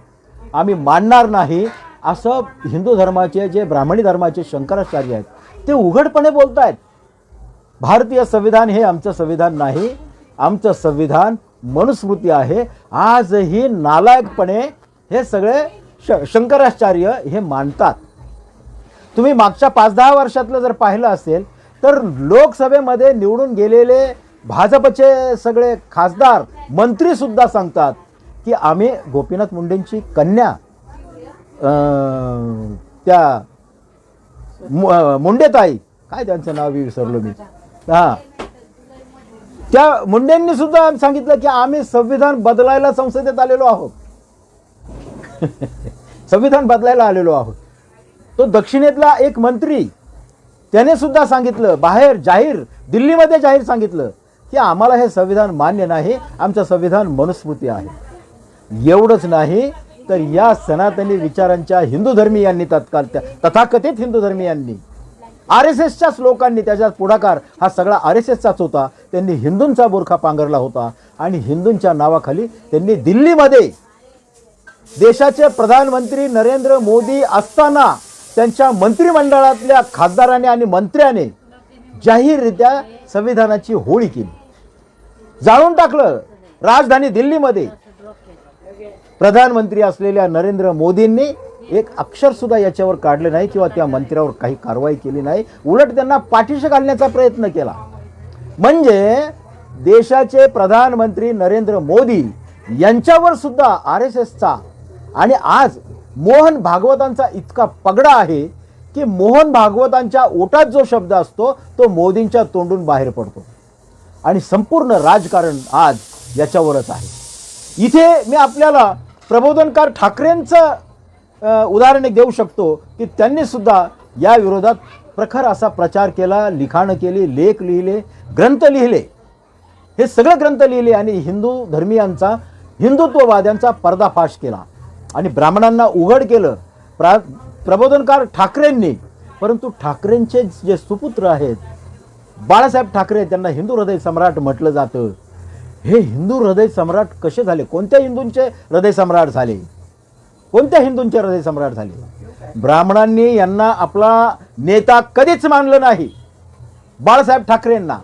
आम्ही मानणार नाही असं हिंदू धर्माचे जे ब्राह्मणी धर्माचे शंकराचार्य आहेत ते उघडपणे बोलत आहेत. भारतीय संविधान हे आमचं संविधान नाही, आमचं संविधान मनुस्मृती आहे. आजही नालायकपणे हे सगळे शंकराचार्य हे मानतात. तुम्ही मागच्या 5-10 वर्षातलं जर पाहिलं असेल तर लोकसभेमध्ये निवडून गेलेले भाजपचे सगळे खासदार मंत्री सुद्धा सांगतात की आम्ही गोपीनाथ मुंडेंची कन्या त्या मुंडेताई, काय त्यांचं नाव विसरलो मी, त्या मुंडेंनी सुद्धा सांगितलं की आम्ही संविधान बदलायला संसदेत आलेलो आहोत. संविधान बदलायला आलेलो आहोत. तो दक्षिणेतला एक मंत्री त्याने सुद्धा सांगितलं, बाहेर दिल्लीमध्ये जाहीर सांगितलं की आम्हाला हे संविधान मान्य नाही, आमचं संविधान मनुस्मृती आहे. एवढंच नाही तर या सनातनी विचारांच्या हिंदू धर्मीयांनी तथाकथित हिंदू धर्मीयांनी RSSच्याच लोकांनी, त्याच्यात पुढाकार हा सगळा RSSचाच होता, त्यांनी हिंदूंचा बोरखा पांघरला होता आणि हिंदूंच्या नावाखाली त्यांनी दिल्लीमध्ये देशाचे प्रधानमंत्री नरेंद्र मोदी असताना त्यांच्या मंत्रिमंडळातल्या खासदारांनी आणि मंत्र्याने जाहीररित्या संविधानाची होळी केली, जाळून टाकलं. राजधानी दिल्लीमध्ये प्रधानमंत्री असलेल्या नरेंद्र मोदींनी एक अक्षर सुद्धा याच्यावर काढले नाही किंवा त्या मंत्र्यावर काही कारवाई केली नाही, उलट त्यांना पाठीशी घालण्याचा प्रयत्न केला. म्हणजे देशाचे प्रधानमंत्री नरेंद्र मोदी यांच्यावर सुद्धा RSSचा आणि आज मोहन भागवतांचा इतका पगडा आहे की मोहन भागवतांच्या ओटात जो शब्द असतो तो मोदींच्या तोंडून बाहेर पडतो आणि संपूर्ण राजकारण आज याच्यावरच आहे. इथे मी आपल्याला प्रबोधनकार ठाकरेंचं उदाहरण एक देऊ शकतो की त्यांनी सुद्धा या विरोधात प्रखर असा प्रचार केला, लिखाणं केली, लेख लिहिले, ग्रंथ लिहिले. हे सगळे ग्रंथ लिहिले आणि हिंदू धर्मीयांचा, हिंदुत्ववाद्यांचा पर्दाफाश केला आणि ब्राह्मणांना उघड केलं प्रबोधनकार ठाकरेंनी. परंतु ठाकरेंचे जे सुपुत्र आहेत बाळासाहेब ठाकरे, त्यांना हिंदू हृदय सम्राट म्हटलं जातं. हे हिंदू हृदय सम्राट कसे झाले? कोणत्या हिंदूंचे हृदय सम्राट झाले? कोणत्या हिंदूंचे हृदय सम्राट झाले? ब्राह्मणांनी यांना आपला नेता कधीच मानलं नाही, बाळासाहेब ठाकरेंना.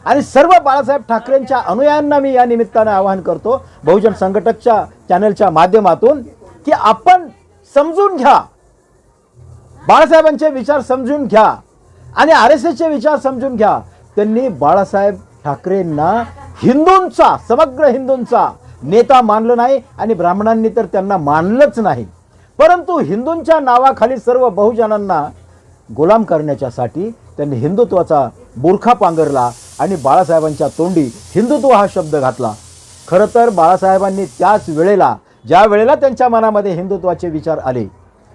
आणि सर्व बाळासाहेब ठाकरेंच्या अनुयायांना मी या निमित्ताने आवाहन करतो बहुजन संघटकच्या चॅनलच्या माध्यमातून की आपण समजून घ्या, बाळासाहेबांचे विचार समजून घ्या आणि RSSचे विचार समजून घ्या. त्यांनी बाळासाहेब ठाकरेंना हिंदूंचा, समग्र हिंदूंचा नेता मानलं नाही आणि ब्राह्मणांनी तर त्यांना मानलंच नाही. परंतु हिंदूंच्या नावाखाली सर्व बहुजनांना गुलाम करण्याच्यासाठी त्यांनी हिंदुत्वाचा बुरखा पांघरला आणि बाळासाहेबांच्या तोंडी हिंदुत्व हा शब्द घातला. खरं तर बाळासाहेबांनी त्याच वेळेला, ज्या वेळेला त्यांच्या मनामध्ये हिंदुत्वाचे विचार आले,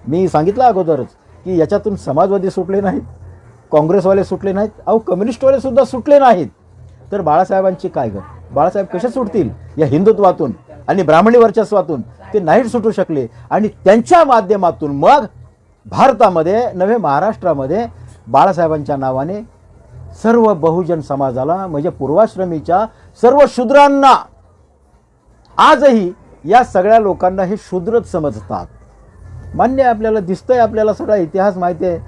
मी सांगितलं अगोदरच की याच्यातून समाजवादी सुटले नाहीत, काँग्रेसवाले सुटले नाहीत, अहो कम्युनिस्टवाले सुद्धा सुटले नाहीत. तर बाळासाहेबांची काय गं, बाळासाहेब कसे सुटतील या हिंदुत्वातून आणि ब्राह्मणी वर्चस्वातून? ते नाहीत सुटू शकले. आणि त्यांच्या माध्यमातून मग भारतामध्ये नव्हे महाराष्ट्रामध्ये बाळासाहेबांच्या नावाने सर्व बहुजन समाजाला म्हणजे पूर्वाश्रमीच्या सर्व शूद्रांना, आजही या सगळ्या लोकांना हे शूद्रच समजतात. मान्य आहे, आपल्याला दिसतंय, आपल्याला सगळा इतिहास माहिती आहे.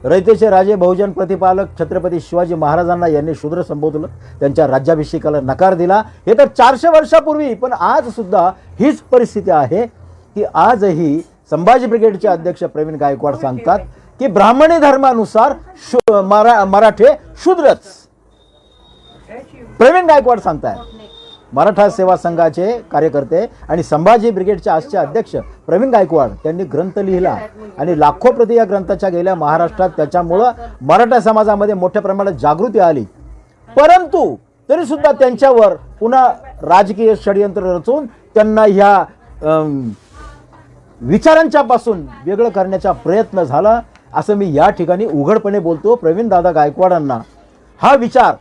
रयतेचे राजे बहुजन प्रतिपालक छत्रपती शिवाजी महाराजांना यांनी शूद्र संबोधलं, त्यांच्या राज्याभिषेकाला नकार दिला. हे तर 400 वर्षापूर्वी. पण आज सुद्धा हीच परिस्थिती आहे की आजही संभाजी ब्रिगेडचे अध्यक्ष प्रवीण गायकवाड सांगतात की ब्राह्मणी धर्मानुसार मराठे शूद्रच. प्रवीण गायकवाड सांगतायत. मराठा सेवा संघाचे कार्यकर्ते आणि संभाजी ब्रिगेडचे आजचे अध्यक्ष प्रवीण गायकवाड त्यांनी ग्रंथ लिहिला आणि लाखो प्रती या ग्रंथाच्या गेल्या महाराष्ट्रात. त्याच्यामुळं मराठा समाजामध्ये मोठ्या प्रमाणात जागृती आली. परंतु तरी सुद्धा त्यांच्यावर पुन्हा राजकीय षडयंत्र रचून त्यांना ह्या विचारांच्या पासून वेगळं करण्याचा प्रयत्न झाला, असं मी या ठिकाणी उघडपणे बोलतो. प्रवीण दादा गायकवाडांना हा विचार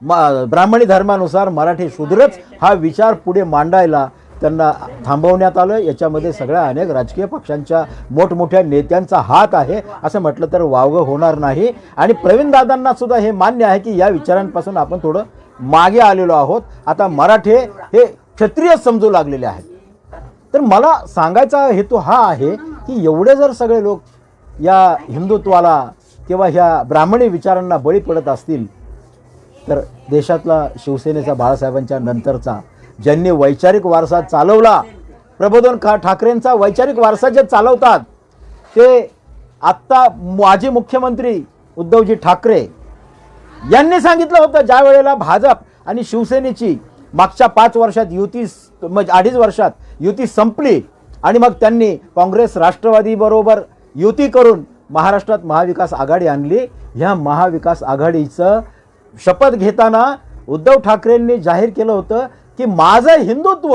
ब्राह्मणी धर्मानुसार मराठी शूद्रच हा विचार पुढे मांडायला त्यांना थांबवण्यात आलं. याच्यामध्ये सगळ्या अनेक राजकीय पक्षांच्या मोठमोठ्या नेत्यांचा हात आहे असं म्हटलं तर वावगं होणार नाही. आणि प्रवीण दादांना सुद्धा हे मान्य आहे की या विचारांपासून आपण थोडं मागे आलेलो आहोत. आता मराठे हे क्षत्रिय समजू लागलेले आहेत. तर मला सांगायचा हेतू हा आहे की एवढे जर सगळे लोक या हिंदुत्वाला किंवा ह्या ब्राह्मणी विचारांना बळी पडत असतील तर देशातला शिवसेनेचा बाळासाहेबांच्या नंतरचा ज्यांनी वैचारिक वारसा चालवला, प्रबोधन ठाकरेंचा वैचारिक वारसा जे चालवतात ते आत्ता माजी मुख्यमंत्री उद्धवजी ठाकरे यांनी सांगितलं होतं, ज्या वेळेला भाजप आणि शिवसेनेची मागच्या 5 वर्षात युती, म्हणजे 2.5 वर्षात युती संपली आणि मग त्यांनी काँग्रेस राष्ट्रवादी बरोबर युती करून महाराष्ट्रात महाविकास आघाडी आणली. ह्या महाविकास आघाडीचं शपथ घेताना उद्धव ठाकरेंनी जाहीर केलं होतं की माझं हिंदुत्व,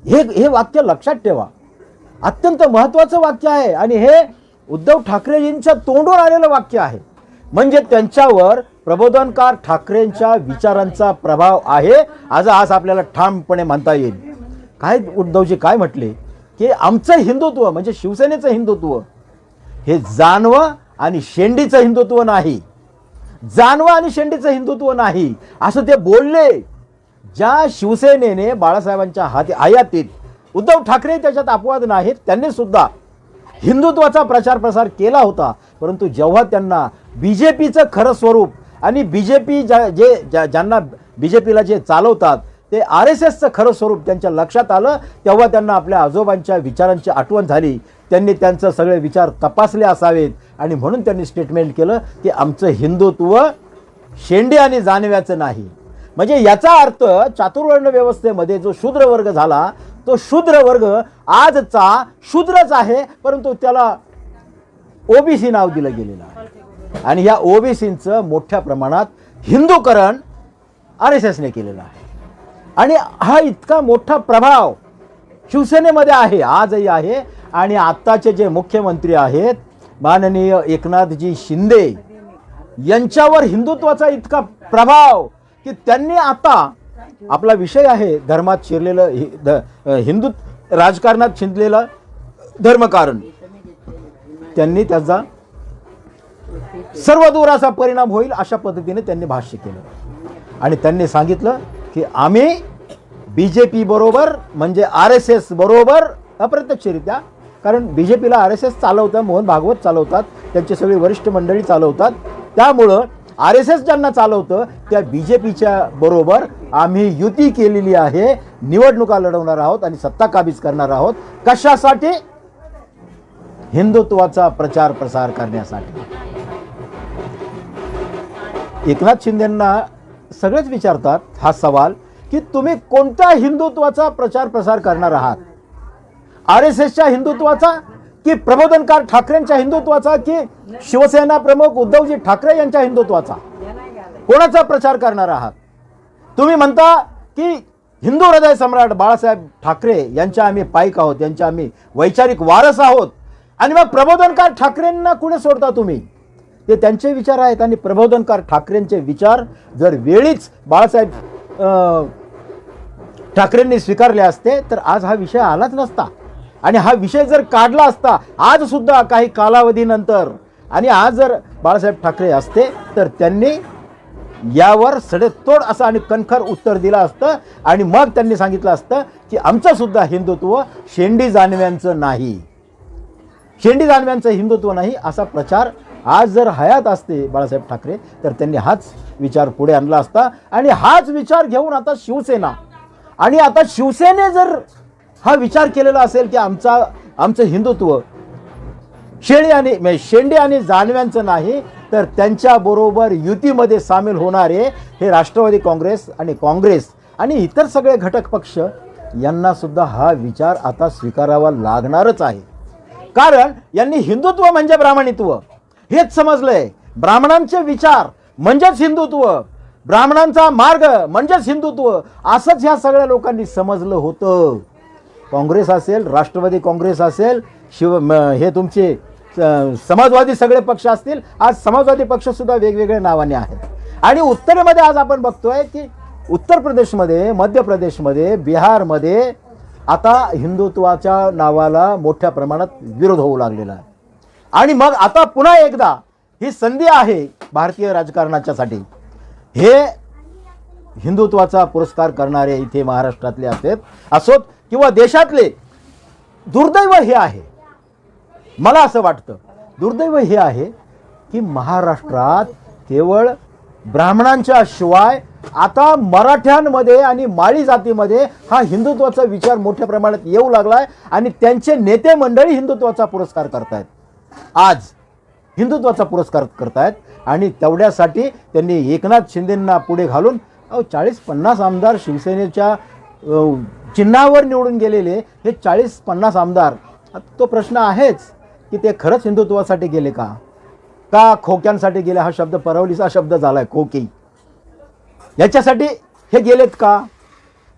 हे वाक्य लक्षात ठेवा, अत्यंत महत्त्वाचं वाक्य आहे आणि हे उद्धव ठाकरेजींच्या तोंडून आलेलं वाक्य आहे. म्हणजे त्यांच्यावर प्रबोधनकार ठाकरेंच्या विचारांचा प्रभाव आहे आज आपल्याला ठामपणे म्हणता येईल. काय उद्धवजी काय म्हटले की आमचं हिंदुत्व म्हणजे शिवसेनेचं हिंदुत्व हे जानवं आणि शेंडीचं हिंदुत्व नाही, जानवं आणि शेंडीचं हिंदुत्व नाही असं ते बोलले. ज्या शिवसेनेने बाळासाहेबांच्या हयातीत, उद्धव ठाकरे त्याच्यात अपवाद नाहीत, त्यांनी सुद्धा हिंदुत्वाचा प्रचार प्रसार केला होता. परंतु जेव्हा त्यांना बीजेपीचं खरं स्वरूप आणि बीजेपी ज्यांना बीजेपीला जे चालवतात ते RSSचं खरं स्वरूप त्यांच्या लक्षात आलं, तेव्हा त्यांना आपल्या आजोबांच्या विचारांची आठवण झाली. त्यांनी त्यांचं सगळे विचार तपासले असावेत आणि म्हणून त्यांनी स्टेटमेंट केलं की आमचं हिंदुत्व शेंडी आणि जानव्याचं नाही. म्हणजे याचा अर्थ चातुर्वर्ण व्यवस्थेमध्ये जो शूद्र वर्ग झाला तो शूद्र वर्ग आजचा शूद्रच आहे, परंतु त्याला OBC नाव दिलं गेलेलं आहे आणि या OBCचं मोठ्या प्रमाणात हिंदूकरण RSSने केलेलं आहे. आणि हा इतका मोठा प्रभाव शिवसेनेमध्ये आहे, आजही आहे. आणि आत्ताचे जे मुख्यमंत्री आहेत माननीय एकनाथजी शिंदे यांच्यावर हिंदुत्वाचा इतका प्रभाव की त्यांनी आता आपला विषय आहे धर्मात शिरलेलं हिंदू राजकारणात शिंदलेलं धर्मकारण, त्यांनी त्याचा सर्वदूर असा परिणाम होईल अशा पद्धतीने त्यांनी भाष्य केलं. आणि त्यांनी सांगितलं की आम्ही BJP बरोबर म्हणजे RSS बरोबर अप्रत्यक्षरित्या, कारण BJPला RSS चालवतात, मोहन भागवत चालवतात, त्यांची सगळी वरिष्ठ मंडळी चालवतात, त्यामुळं RSS ज्यांना चालवतं त्या BJPच्या बरोबर आम्ही युती केलेली आहे, निवडणुका लढवणार आहोत आणि सत्ता काबीज करणार आहोत. कशासाठी? हिंदुत्वाचा प्रचार प्रसार करण्यासाठी. एकनाथ शिंदेंना सगळेच विचारतात हा सवाल की तुम्ही कोणत्या हिंदुत्वाचा प्रचार प्रसार करणार आहात. RSSच्या हिंदुत्वाचा की प्रबोधनकार ठाकरेंच्या हिंदुत्वाचा की शिवसेना प्रमुख उद्धवजी ठाकरे यांच्या हिंदुत्वाचा? कोणाचा प्रचार करणार आहात? तुम्ही म्हणता की हिंदू हृदय सम्राट बाळासाहेब ठाकरे यांच्या आम्ही पाईक आहोत, यांच्या आम्ही वैचारिक वारस आहोत, आणि मग प्रबोधनकार ठाकरेंना कुठे सोडता तुम्ही? ते त्यांचे विचार आहेत आणि प्रबोधनकार ठाकरेंचे विचार जर वेळीच बाळासाहेब ठाकरेंनी स्वीकारले असते तर आज हा विषय आलाच नसता. आणि हा विषय जर काढला असता आज सुद्धा काही कालावधीनंतर, आणि आज जर बाळासाहेब ठाकरे असते तर त्यांनी यावर सडेतोड असं आणि कणखर उत्तर दिलं असतं. आणि मग त्यांनी सांगितलं असतं की आमचं सुद्धा हिंदुत्व शेंडी जानव्यांचं नाही, शेंडी जानव्यांचं हिंदुत्व नाही, असा प्रचार आज जर हयात असते बाळासाहेब ठाकरे तर त्यांनी हाच विचार पुढे आणला असता. आणि हाच विचार घेऊन आता शिवसेना, आणि आता शिवसेने जर हा विचार केलेला असेल की आमचं हिंदुत्व शेंडी आणि जानव्यांचं नाही, तर त्यांच्याबरोबर युतीमध्ये सामील होणारे हे राष्ट्रवादी काँग्रेस आणि इतर सगळे घटक पक्ष यांना सुद्धा हा विचार आता स्वीकारावा लागणारच आहे. कारण यांनी हिंदुत्व म्हणजे ब्राह्मणित्व हेच समजलंय. ब्राह्मणांचे विचार म्हणजेच हिंदुत्व, ब्राह्मणांचा मार्ग म्हणजेच हिंदुत्व, असंच ह्या सगळ्या लोकांनी समजलं होतं. काँग्रेस असेल, राष्ट्रवादी काँग्रेस असेल, हे तुमचे समाजवादी सगळे पक्ष असतील, आज समाजवादी पक्ष सुद्धा वेगवेगळ्या नावाने आहेत. आणि उत्तरेमध्ये आज आपण बघतोय की उत्तर प्रदेशमध्ये, मध्य प्रदेशमध्ये, बिहारमध्ये आता हिंदुत्वाच्या नावाला मोठ्या प्रमाणात विरोध होऊ लागलेला आहे. आणि मग आता पुन्हा एकदा ही संधी आहे भारतीय राजकारणाच्यासाठी. हे हिंदुत्वाचा पुरस्कार करणारे इथे महाराष्ट्रातले असोत किंवा देशातले, दुर्दैव हे आहे, मला असं वाटतं दुर्दैव हे आहे की महाराष्ट्रात केवळ ब्राह्मणांच्या शिवाय आता मराठ्यांमध्ये आणि माळी जातीमध्ये हा हिंदुत्वाचा विचार मोठ्या प्रमाणात येऊ लागलाय. आणि त्यांचे नेते मंडळी हिंदुत्वाचा पुरस्कार करतायत, आज हिंदुत्वाचा पुरस्कार करतायत. आणि तेवढ्यासाठी त्यांनी एकनाथ शिंदेंना पुढे घालून 40-50 आमदार शिवसेनेच्या चिन्हावर निवडून गेलेले हे 40-50 आमदार, तो प्रश्न आहेच की ते खरंच हिंदुत्वासाठी गेले का खोक्यांसाठी गेले? हा शब्द परवलीचा शब्द झालाय, खोकी, याच्यासाठी हे गेलेत का?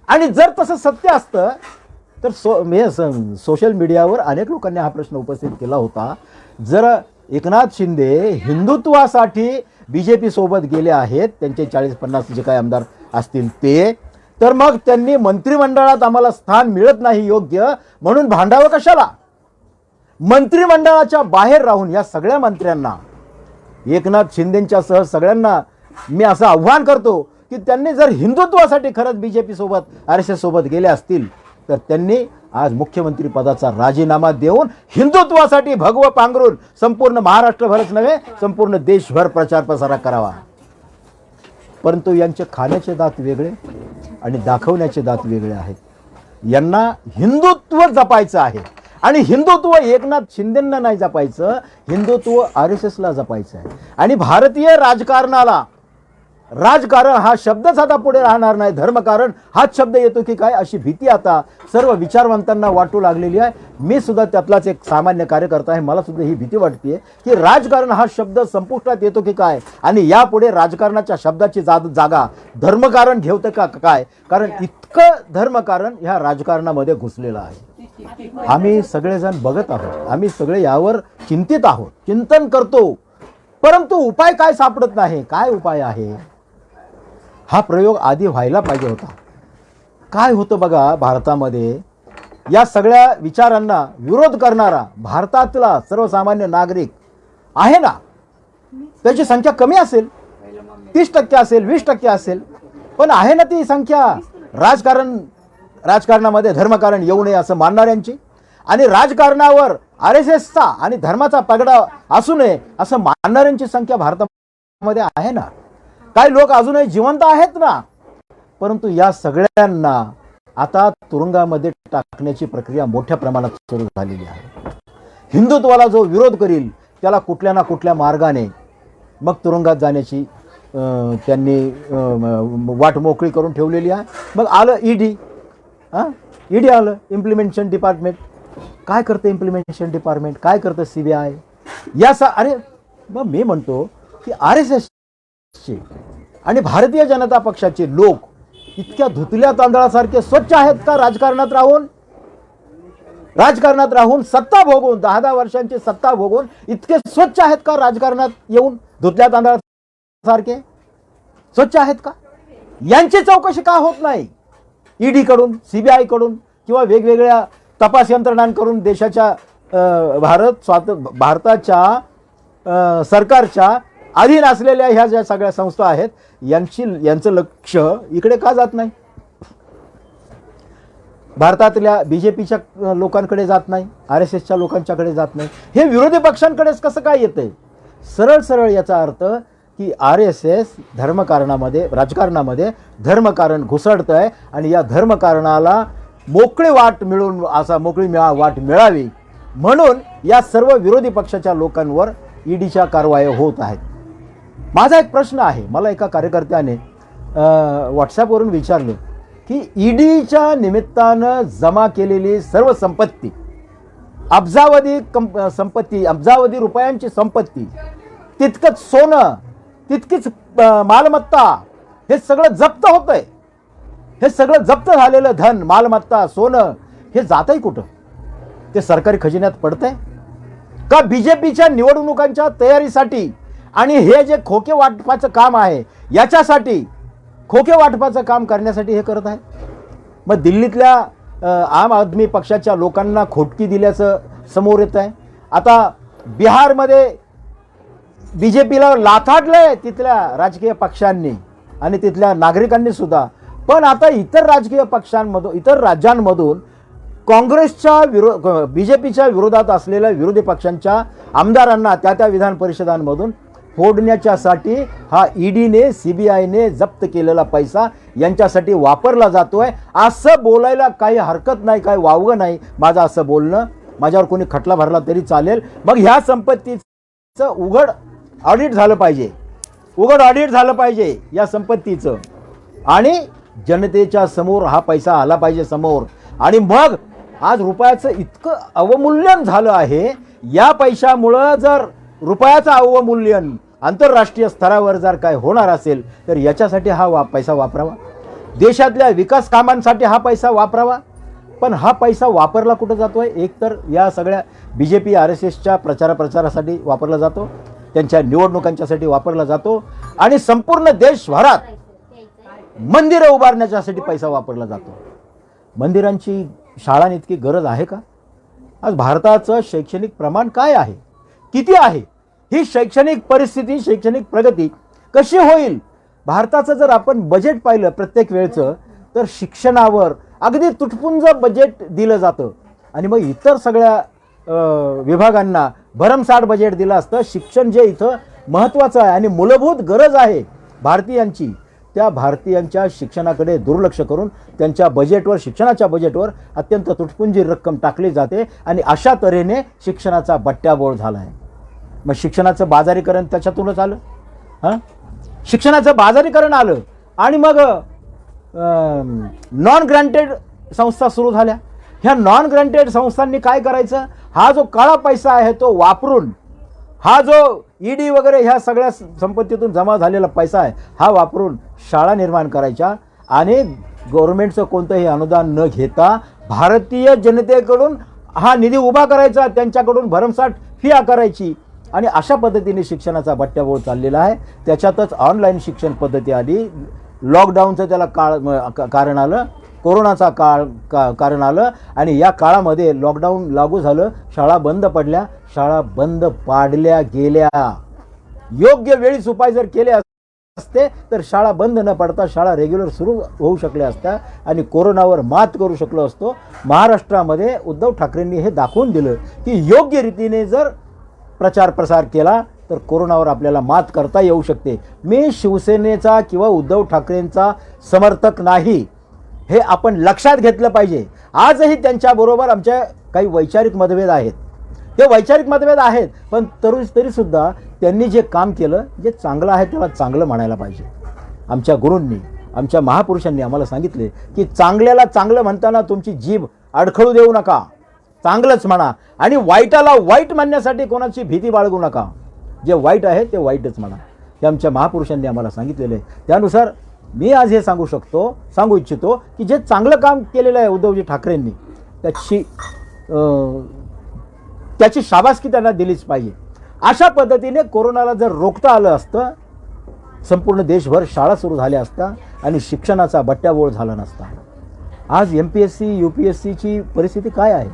आणि जर तसं सत्य असतं तर सोशल मीडियावर अनेक लोकांनी हा प्रश्न उपस्थित केला होता. जर एकनाथ शिंदे हिंदुत्वासाठी BJP सोबत गेले आहेत, त्यांचे 40-50 जे काही आमदार असतील ते, तर मग त्यांनी मंत्रिमंडळात आम्हाला स्थान मिळत नाही योग्य म्हणून भांडावं कशाला? मंत्रिमंडळाच्या बाहेर राहून या सगळ्या मंत्र्यांना, एकनाथ शिंदेंच्या सह सगळ्यांना मी असं आव्हान करतो की त्यांनी जर हिंदुत्वासाठी खरंच BJP सोबत, RSS सोबत गेले असतील तर त्यांनी आज मुख्यमंत्री पदाचा राजीनामा देऊन हिंदुत्वासाठी भगवं पांघरून संपूर्ण महाराष्ट्रभरच नव्हे संपूर्ण देशभर प्रचार प्रसार करावा. परंतु यांचे खाण्याचे दात वेगळे आणि दाखवण्याचे दात वेगळे आहेत. यांना हिंदुत्व जपायचं आहे आणि हिंदुत्व एकनाथ शिंदेंना नाही जपायचं, हिंदुत्व RSSला जपायचं आहे. आणि भारतीय राजकारण हा शब्दच आता पुढे राहणार नाही, धर्मकारण हाच शब्द येतो की काय अशी भीती आता सर्व विचारवंतांना वाटू लागलेली आहे. मी सुद्धा त्यातलाच एक सामान्य कार्यकर्ता आहे, मला सुद्धा ही भीती वाटते की राजकारण हा शब्द संपुष्टात येतो की काय, आणि यापुढे राजकारणाच्या शब्दाची जागा धर्मकारण घेवतं का काय? कारण इतकं धर्मकारण ह्या राजकारणामध्ये घुसलेलं आहे. आम्ही सगळेजण बघत आहोत, आम्ही सगळे यावर चिंतित आहोत, चिंतन करतो, परंतु उपाय काय सापडत नाही. काय उपाय आहे? हा प्रयोग आधी व्हायला पाहिजे होता. काय होतं बघा, भारतामध्ये या सगळ्या विचारांना विरोध करणारा भारतातला सर्वसामान्य नागरिक आहे ना, त्याची संख्या कमी असेल, 30% असेल, 20% असेल, पण आहे ना ती संख्या राजकारणामध्ये धर्मकारण येऊ नये असं मानणाऱ्यांची, आणि राजकारणावर RSSचा आणि धर्माचा पगडा असू नये असं मानणाऱ्यांची संख्या भारतामध्ये आहे ना. काही लोक अजूनही जिवंत आहेत ना, परंतु या सगळ्यांना आता तुरुंगामध्ये टाकण्याची प्रक्रिया मोठ्या प्रमाणात सुरू झालेली आहे. हिंदुत्वाला जो विरोध करील त्याला कुठल्या ना कुठल्या मार्गाने मग तुरुंगात जाण्याची त्यांनी वाट मोकळी करून ठेवलेली आहे. मग आलं ED आलं, इम्प्लिमेंटेशन डिपार्टमेंट, काय करतं इम्प्लिमेंटेशन डिपार्टमेंट, काय करतं CBI अरे मग मी म्हणतो की RSSचे आणि भारतीय जनता पक्षाचे लोक इतक्या धुतल्या तांदळासारखे स्वच्छ आहेत का राजकारणात राहून सत्ता भोगून 10-10 वर्षांची सत्ता भोगून इतके स्वच्छ आहेत का राजकारणात येऊन धुतल्या तांदळासारखे स्वच्छ आहेत का? यांची चौकशी का होत नाही ED कडून, CBI कडून किंवा वेगवेगळ्या तपास यंत्रणांकडून? देशाच्या भारताच्या सरकारच्या अधीन असलेल्या ह्या ज्या सगळ्या संस्था आहेत यांचं लक्ष इकडे का जात नाही? भारतातल्या BJPच्या लोकांकडे जात नाही, RSSच्या लोकांच्याकडे जात नाही, हे विरोधी पक्षांकडेच कसं काय येतंय? सरळ याचा अर्थ की RSS राजकारणामध्ये धर्मकारण घुसळतंय आणि या धर्मकारणाला मोकळी वाट मिळावी म्हणून या सर्व विरोधी पक्षाच्या लोकांवर EDच्या कारवाया होत आहेत. माझा एक प्रश्न आहे, मला एका कार्यकर्त्याने व्हॉट्सॲपवरून विचारले की EDच्या निमित्तानं जमा केलेली सर्व संपत्ती, अब्जावधी रुपयांची संपत्ती, तितकंच सोनं, तितकीच मालमत्ता, हे सगळं जप्त होतंय. हे सगळं जप्त झालेलं धन, मालमत्ता, सोनं हे जातंय कुठं? ते सरकारी खजिन्यात पडतंय का BJPच्या निवडणुकांच्या तयारीसाठी आणि हे जे खोके वाटपाचं काम आहे याच्यासाठी, खोके वाटपाचं काम करण्यासाठी हे करत आहे? मग दिल्लीतल्या आम आदमी पक्षाच्या लोकांना खोटकी दिल्याचं समोर येत आहे. आता बिहारमध्ये BJPला लाथाडलंय तिथल्या राजकीय पक्षांनी आणि तिथल्या नागरिकांनी सुद्धा. पण आता इतर राजकीय पक्षांमधून, इतर राज्यांमधून BJPच्या विरोधात असलेल्या विरोधी पक्षांच्या आमदारांना त्या विधान परिषदांमधून फोडण्याच्यासाठी हा EDने, CBIने जप्त केलेला पैसा यांच्यासाठी वापरला जातोय. असं बोलायला काही हरकत नाही, काही वावगं नाही माझं असं बोलणं. माझ्यावर कोणी खटला भरला तरी चालेल. मग ह्या संपत्तीचं उघड ऑडिट झालं पाहिजे या संपत्तीचं, आणि जनतेच्या समोर हा पैसा आला पाहिजे समोर. आणि मग आज रुपयाचं इतकं अवमूल्यन झालं आहे, या पैशामुळं जर रुपयाचं अवमूल्यन आंतरराष्ट्रीय स्तरावर जर काय होणार असेल तर याच्यासाठी हा पैसा वापरावा, देशातल्या विकास कामांसाठी हा पैसा वापरावा. पण हा पैसा वापरला कुठं जातोय? एकतर या सगळ्या BJP RSSच्या प्रचारासाठी वापरला जातो, त्यांच्या निवडणुकांच्यासाठी वापरला जातो, आणि संपूर्ण देशभरात मंदिरं उभारण्याच्यासाठी पैसा वापरला जातो. मंदिरांची, शाळांनी इतकी गरज आहे का? आज भारताचं शैक्षणिक प्रमाण काय आहे, किती आहे? ही शैक्षणिक परिस्थिती, शैक्षणिक प्रगती कशी होईल? भारताचं जर आपण बजेट पाहिलं प्रत्येक वेळचं, तर शिक्षणावर अगदी तुटपुंज बजेट दिलं जातं, आणि मग इतर सगळ्या विभागांना भरमसाठ बजेट दिलं असतं. शिक्षण जे इथं महत्त्वाचं आहे आणि मूलभूत गरज आहे भारतीयांची, त्या भारतीयांच्या शिक्षणाकडे दुर्लक्ष करून त्यांच्या बजेटवर, शिक्षणाच्या बजेटवर अत्यंत तुटपुंजी रक्कम टाकली जाते, आणि अशा तऱ्हेने शिक्षणाचा बट्ट्याबोळ झाला आहे. मग शिक्षणाचं बाजारीकरण त्याच्यातूनच आलं. शिक्षणाचं बाजारीकरण आलं, आणि मग नॉन ग्रँटेड संस्था सुरू झाल्या. ह्या नॉन ग्रँटेड संस्थांनी काय करायचं? हा जो काळा पैसा आहे तो वापरून, हा जो ED वगैरे ह्या सगळ्या संपत्तीतून जमा झालेला पैसा आहे हा वापरून शाळा निर्माण करायच्या, आणि गव्हर्नमेंटचं कोणतंही अनुदान न घेता भारतीय जनतेकडून हा निधी उभा करायचा, त्यांच्याकडून भरमसाठ फी आकारायची, आणि अशा पद्धतीने शिक्षणाचा बट्ट्याबोळ चाललेला आहे. त्याच्यातच ऑनलाईन शिक्षण पद्धती आली, लॉकडाऊनचं त्याला कारण आलं, कोरोनाचा कारण आलं, आणि या काळामध्ये लॉकडाऊन लागू झालं, शाळा बंद पडल्या, शाळा बंद पाडल्या गेल्या. योग्य वेळीच उपाय जर केले असते तर शाळा बंद न पडता शाळा रेग्युलर सुरू होऊ शकल्या असत्या, आणि कोरोनावर मात करू शकलो असतो. महाराष्ट्रामध्ये उद्धव ठाकरेंनी हे दाखवून दिलं की योग्य रीतीने जर प्रचार प्रसार केला तर कोरोनावर आपल्याला मात करता येऊ शकते. मी शिवसेनेचा किंवा उद्धव ठाकरेंचा समर्थक नाही, हे आपण लक्षात घेतलं पाहिजे. आजही त्यांच्याबरोबर आमच्या काही वैचारिक मतभेद आहेत, ते वैचारिक मतभेद आहेत, पण तरीसुद्धा त्यांनी जे काम केलं, जे चांगलं आहे त्याला चांगलं म्हणायला पाहिजे. आमच्या गुरूंनी, आमच्या महापुरुषांनी आम्हाला सांगितले की चांगल्याला चांगलं म्हणताना तुमची जीभ अडखळू देऊ नका. चांगलंच म्हणा आणि वाईटाला वाईट म्हणण्यासाठी कोणाची भीती बाळगू नका. जे वाईट आहे ते वाईटच म्हणा. हे आमच्या महापुरुषांनी आम्हाला सांगितलेलं आहे. त्यानुसार मी आज हे सांगू इच्छितो की जे चांगलं काम केलेलं आहे उद्धवजी ठाकरेंनी त्याची शाबासकी त्यांना दिलीच पाहिजे. अशा पद्धतीने कोरोनाला जर रोखता आलं असतं, संपूर्ण देशभर शाळा सुरू झाल्या असत्या आणि शिक्षणाचा बट्ट्याबोळ झाला नसता. आज MPSC UPSCची परिस्थिती काय आहे?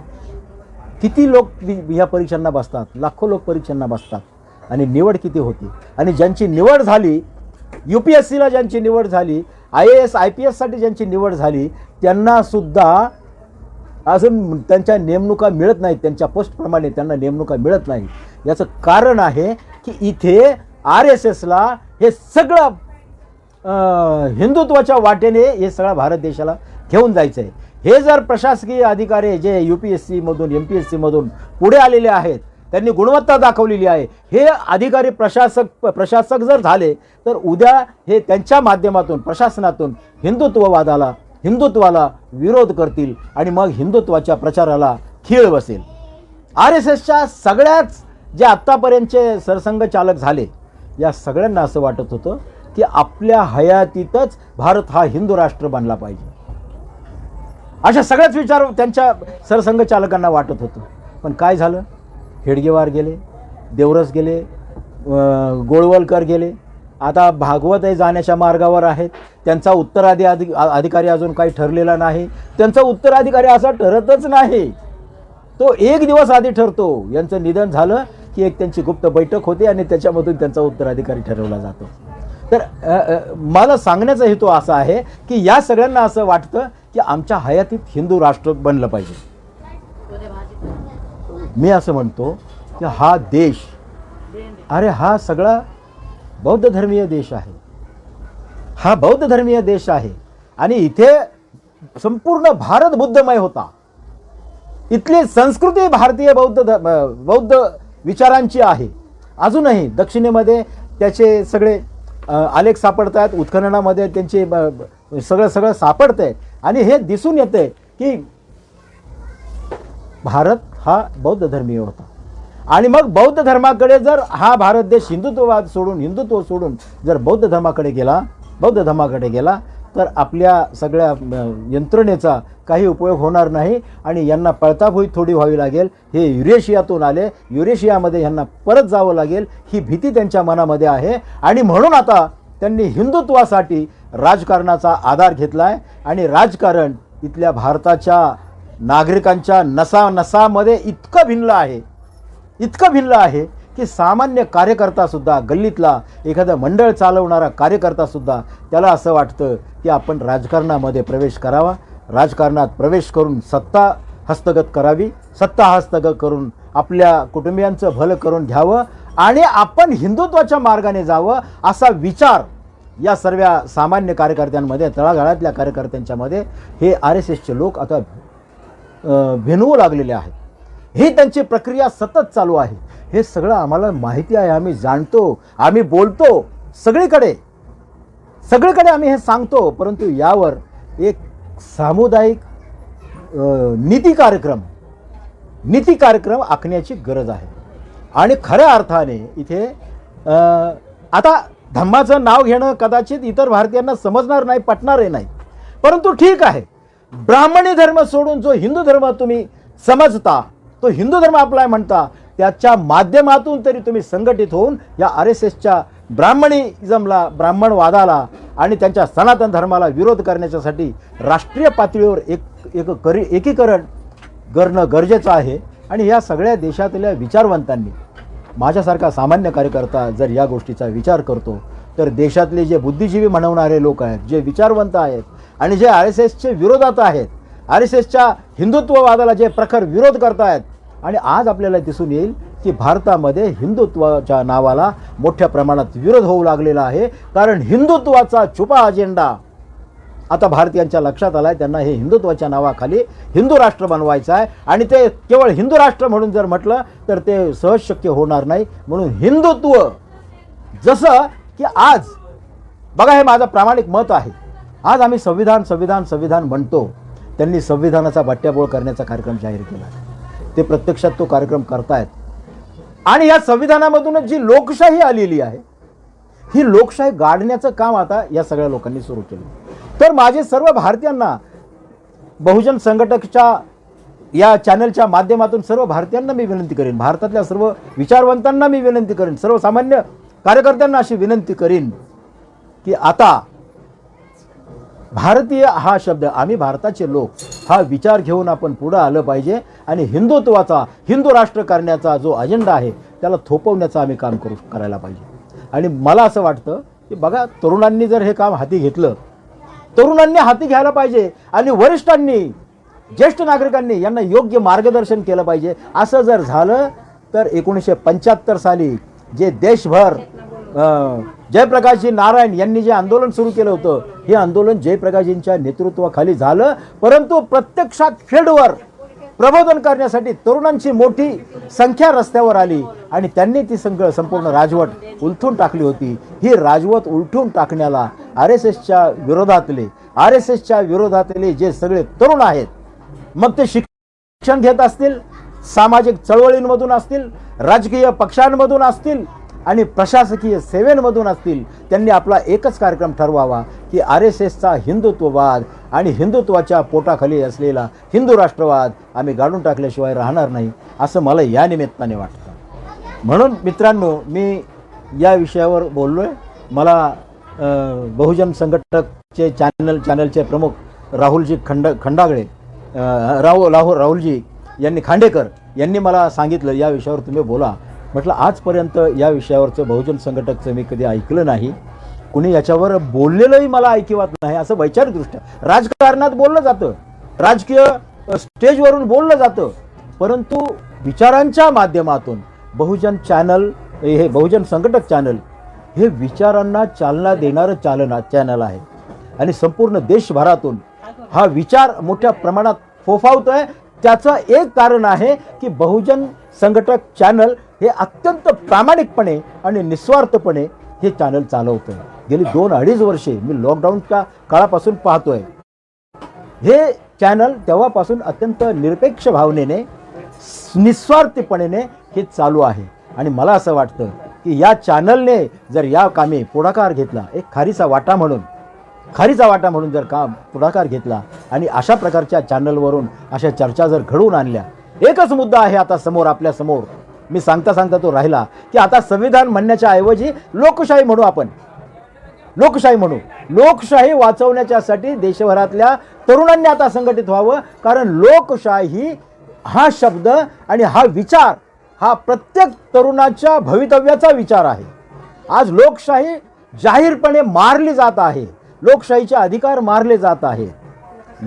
किती लोक ह्या परीक्षांना बसतात? लाखो लोक परीक्षांना बसतात आणि निवड किती होती? आणि ज्यांची निवड झाली, UPSCला ज्यांची निवड झाली, IAS IPSसाठी ज्यांची निवड झाली, त्यांनासुद्धा अजून त्यांच्या नेमणुका मिळत नाहीत. त्यांच्या पोस्टप्रमाणे त्यांना नेमणुका मिळत नाही. याचं कारण आहे की इथे RSSला हे सगळं हिंदुत्वाच्या वाटेने हे सगळं भारत देशाला घेऊन जायचं आहे. हे जर प्रशासकीय अधिकारी जे UPSCमधून MPSCमधून पुढे आलेले आहेत, त्यांनी गुणवत्ता दाखवलेली आहे, हे अधिकारी प्रशासक जर झाले तर उद्या हे त्यांच्या माध्यमातून प्रशासनातून हिंदुत्वाला विरोध करतील आणि मग हिंदुत्वाच्या प्रचाराला खीळ बसेल. RSSच्या सगळ्याच जे आत्तापर्यंतचे सरसंघचालक झाले, या सगळ्यांना असं वाटत होतं की आपल्या हयातीतच भारत हा हिंदू राष्ट्र बनला पाहिजे. अशा सगळ्याच विचार त्यांच्या सरसंघचालकांना वाटत होतं. पण काय झालं? हेडगेवार गेले, देवरस गेले, गोळवलकर गेले, आता भागवत जाण्याच्या मार्गावर आहेत. त्यांचा उत्तराधिकारी अजून काही ठरलेला नाही. त्यांचा उत्तराधिकारी असा ठरतच नाही, तो एक दिवस आधी ठरतो. यांचं निधन झालं की एक त्यांची गुप्त बैठक होते आणि त्याच्यामधून त्यांचा उत्तराधिकारी ठरवला जातो. तर मला सांगण्याचा हेतू असा आहे की या सगळ्यांना असं वाटतं की आमच्या हयातीत हिंदू राष्ट्र बनलं पाहिजे. मी असं म्हणतो की हा देश, अरे हा सगळा बौद्ध धर्मीय देश आहे. हा बौद्ध धर्मीय देश आहे आणि इथे संपूर्ण भारत बुद्धमय होता. इथली संस्कृती भारतीय बौद्ध विचारांची आहे. अजूनही दक्षिणेमध्ये त्याचे सगळे आलेख सापडत आहेत, उत्खननामध्ये त्यांचे सगळं सापडतं आहे आणि हे दिसून येते की भारत हा बौद्ध धर्मीय होता. आणि मग बौद्ध धर्माकडे जर हा भारत देश हिंदुत्व सोडून जर बौद्ध धर्माकडे गेला तर आपल्या सगळ्या यंत्रणेचा काही उपयोग होणार नाही आणि यांना पळताभुई थोडी व्हावी लागेल. हे युरेशियातून आले, युरेशियामध्ये यांना परत जावं लागेल, ही भीती त्यांच्या मनामध्ये आहे. आणि म्हणून आता त्यांनी हिंदुत्वासाठी राजकारणाचा आधार घेतला आहे आणि राजकारण इथल्या भारताच्या नागरिकांच्या नसामध्ये इतकं भिनलं आहे की सामान्य कार्यकर्तासुद्धा, गल्लीतला एखादा मंडळ चालवणारा कार्यकर्तासुद्धा त्याला असं वाटतं की आपण राजकारणामध्ये प्रवेश करावा, राजकारणात प्रवेश करून सत्ता हस्तगत करून आपल्या कुटुंबियांचं भलं करून घ्यावं आणि आपण हिंदुत्वाच्या मार्गाने जावं, असा विचार या सर्व सामान्य कार्यकर्त्यांमध्ये, तळागाळातल्या कार्यकर्त्यांच्यामध्ये हे RSSचे लोक आता भिनवू लागलेले आहेत. ही त्यांची प्रक्रिया सतत चालू आहे. हे सगळं आम्हाला माहिती आहे, आम्ही जाणतो, आम्ही बोलतो, सगळीकडे आम्ही हे सांगतो. परंतु यावर एक सामुदायिक नीती कार्यक्रम आखण्याची गरज आहे. आणि खऱ्या अर्थाने इथे आता धम्माचं नाव घेणं कदाचित इतर भारतीयांना समजणार नाही, पटणारही नाही. परंतु ठीक आहे, ब्राह्मणी धर्म सोडून जो हिंदू धर्म तुम्ही समजता, तो हिंदू धर्म आपला म्हणता, त्याच्या माध्यमातून तरी तुम्ही संघटित होऊन या RSSच्या ब्राह्मणिझमला, ब्राह्मणवादाला आणि त्यांच्या सनातन धर्माला विरोध करण्याच्यासाठी राष्ट्रीय पातळीवर एकीकरण करणं गरजेचं आहे. आणि या सगळ्या देशातल्या विचारवंतांनी, माझ्यासारखा सामान्य कार्यकर्ता जर या गोष्टीचा विचार करतो तर देशातले जे बुद्धिजीवी म्हणवणारे लोक आहेत, जे विचारवंत आहेत आणि जे RSSचे विरोधात आहेत, RSSच्या हिंदुत्ववादाला जे प्रखर विरोध करतायत, आणि आज आपल्याला दिसून येईल की भारतामध्ये हिंदुत्वाच्या नावाला मोठ्या प्रमाणात विरोध होऊ लागलेला आहे. कारण हिंदुत्वाचा छुपा अजेंडा आता भारतीयांच्या लक्षात आला आहे. त्यांना हे हिंदुत्वाच्या नावाखाली हिंदू राष्ट्र बनवायचं आहे आणि ते केवळ हिंदू राष्ट्र म्हणून जर म्हटलं तर ते सहज शक्य होणार नाही. म्हणून हिंदुत्व, जसं की आज बघा, हे माझं प्रामाणिक मत आहे, आज आम्ही संविधान म्हणतो, त्यांनी संविधानाचा बट्ट्याबोळ करण्याचा कार्यक्रम जाहीर केला. ते प्रत्यक्षात तो कार्यक्रम करतायत. आणि या संविधानामधूनच जी लोकशाही आलेली आहे, ही लोकशाही गाडण्याचं काम आता या सगळ्या लोकांनी सुरू केलं. तर माझे सर्व भारतीयांना, बहुजन संघटकच्या या चॅनलच्या माध्यमातून सर्व भारतीयांना मी विनंती करेन, भारतातल्या सर्व विचारवंतांना मी विनंती करेन, सर्वसामान्य कार्यकर्त्यांना अशी विनंती करीन की आता भारतीय हा शब्द, आम्ही भारताचे लोक, हा विचार घेऊन आपण पुढं आलं पाहिजे आणि हिंदुत्वाचा, हिंदू राष्ट्र करण्याचा जो अजेंडा आहे त्याला थोपवण्याचं आम्ही काम करायला पाहिजे. आणि मला असं वाटतं की बघा, तरुणांनी जर हे काम हाती घेतलं, तरुणांनी हाती घ्यायला पाहिजे आणि वरिष्ठांनी, ज्येष्ठ नागरिकांनी यांना योग्य मार्गदर्शन केलं पाहिजे. असं जर झालं तर 1975 साली जे देशभर जयप्रकाशजी नारायण यांनी जे आंदोलन सुरू केलं होतं, हे आंदोलन जयप्रकाशजींच्या नेतृत्वाखाली झालं. परंतु प्रत्यक्षात फील्डवर प्रबोधन करण्यासाठी तरुणांची मोठी संख्या रस्त्यावर आली आणि त्यांनी ती संपूर्ण राजवट उलथून टाकली होती. ही राजवट उलथून टाकण्याला आर एस एसच्या विरोधातले जे सगळे तरुण आहेत, मग ते शिक्षण घेत असतील, सामाजिक चळवळींमधून असतील, राजकीय पक्षांमधून असतील आणि प्रशासकीय सेवेमधून असतील, त्यांनी आपला एकच कार्यक्रम ठरवावा की आर एस एसचा हिंदुत्ववाद आणि हिंदुत्वाच्या पोटाखाली असलेला हिंदू राष्ट्रवाद आम्ही गाडून टाकल्याशिवाय राहणार नाही, असं मला या निमित्ताने वाटतं. म्हणून मित्रांनो, मी या विषयावर बोललो आहे. मला बहुजन संघटकचे चॅनलचे प्रमुख राहुलजी खंडागळे, राहुलजी यांनी, खांडेकर यांनी मला सांगितलं या विषयावर तुम्ही बोला. म्हटलं आजपर्यंत या विषयावरचं बहुजन संघटकचं मी कधी ऐकलं नाही, कुणी याच्यावर बोललेलंही मला ऐकिवात नाही. असं वैचारिकदृष्ट्या राजकारणात बोललं जातं, राजकीय स्टेजवरून बोललं जातं, परंतु विचारांच्या माध्यमातून बहुजन चॅनल, हे बहुजन संघटक चॅनल हे विचारांना चालना देणारं चॅनल आहे आणि संपूर्ण देशभरातून हा विचार मोठ्या प्रमाणात फोफावतोय. त्याचं एक कारण आहे की बहुजन संघटक चॅनल हे अत्यंत प्रामाणिकपणे आणि निस्वार्थपणे हे चॅनल चालवतोय. गेली 2-2.5 वर्षे मी लॉकडाऊनच्या काळापासून पाहतोय. हे चॅनल तेव्हापासून अत्यंत निरपेक्ष भावनेने, निस्वार्थीपणे हे चालू आहे. आणि मला असं वाटतं की या चॅनलने जर या कामी पुढाकार घेतला, एक खारीचा वाटा म्हणून जर काम पुढाकार घेतला आणि अशा प्रकारच्या चॅनलवरून अशा चर्चा जर घडवून आणल्या. एकच मुद्दा आहे आता आपल्या समोर, मी सांगता तो राहिला की आता संविधान म्हणण्याच्या ऐवजी लोकशाही म्हणू आपण, लोकशाही वाचवण्याच्यासाठी देशभरातल्या तरुणांनी आता संघटित व्हावं. कारण लोकशाही हा शब्द आणि हा विचार हा प्रत्येक तरुणाच्या भवितव्याचा विचार आहे. आज लोकशाही जाहीरपणे मारली जात आहे, लोकशाहीचे अधिकार मारले जात आहेत.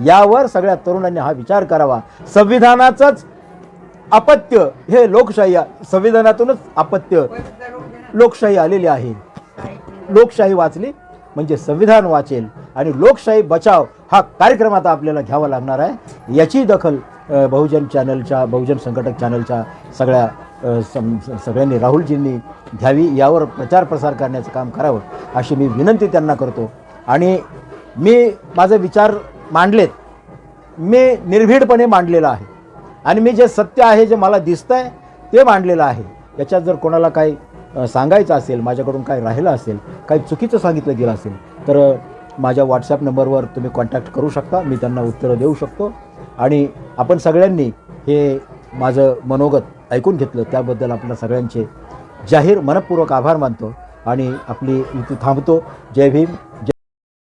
यावर सगळ्या तरुणांनी हा विचार करावा. संविधानाचंच अपत्य हे लोकशाही, संविधानातूनच अपत्य लोकशाही आलेली आहे. लोकशाही वाचली म्हणजे संविधान वाचेल आणि लोकशाही बचाव हा कार्यक्रम आता आपल्याला घ्यावा लागणार आहे. याची दखल बहुजन संघटक चॅनलच्या सगळ्यांनी, राहुलजींनी घ्यावी. यावर प्रचार प्रसार करण्याचं काम करावं अशी मी विनंती त्यांना करतो. आणि मी माझे विचार मांडलेत, मी निर्भीडपणे मांडलेलं आहे आणि मी जे सत्य आहे, जे मला दिसतंय ते मांडलेलं आहे. याच्यात जर कोणाला काही सांगायचं असेल, माझ्याकडून काही राहिलं असेल, काही चुकीचं सांगितलं गेलं असेल तर माझ्या व्हॉट्सॲप नंबरवर तुम्ही कॉन्टॅक्ट करू शकता, मी त्यांना उत्तरं देऊ शकतो. आणि आपण सगळ्यांनी हे माझं मनोगत ऐकून घेतलं त्याबद्दल आपल्या सगळ्यांचे जाहीर मनपूर्वक आभार मानतो आणि आपली इथे थांबतो. जय भीम.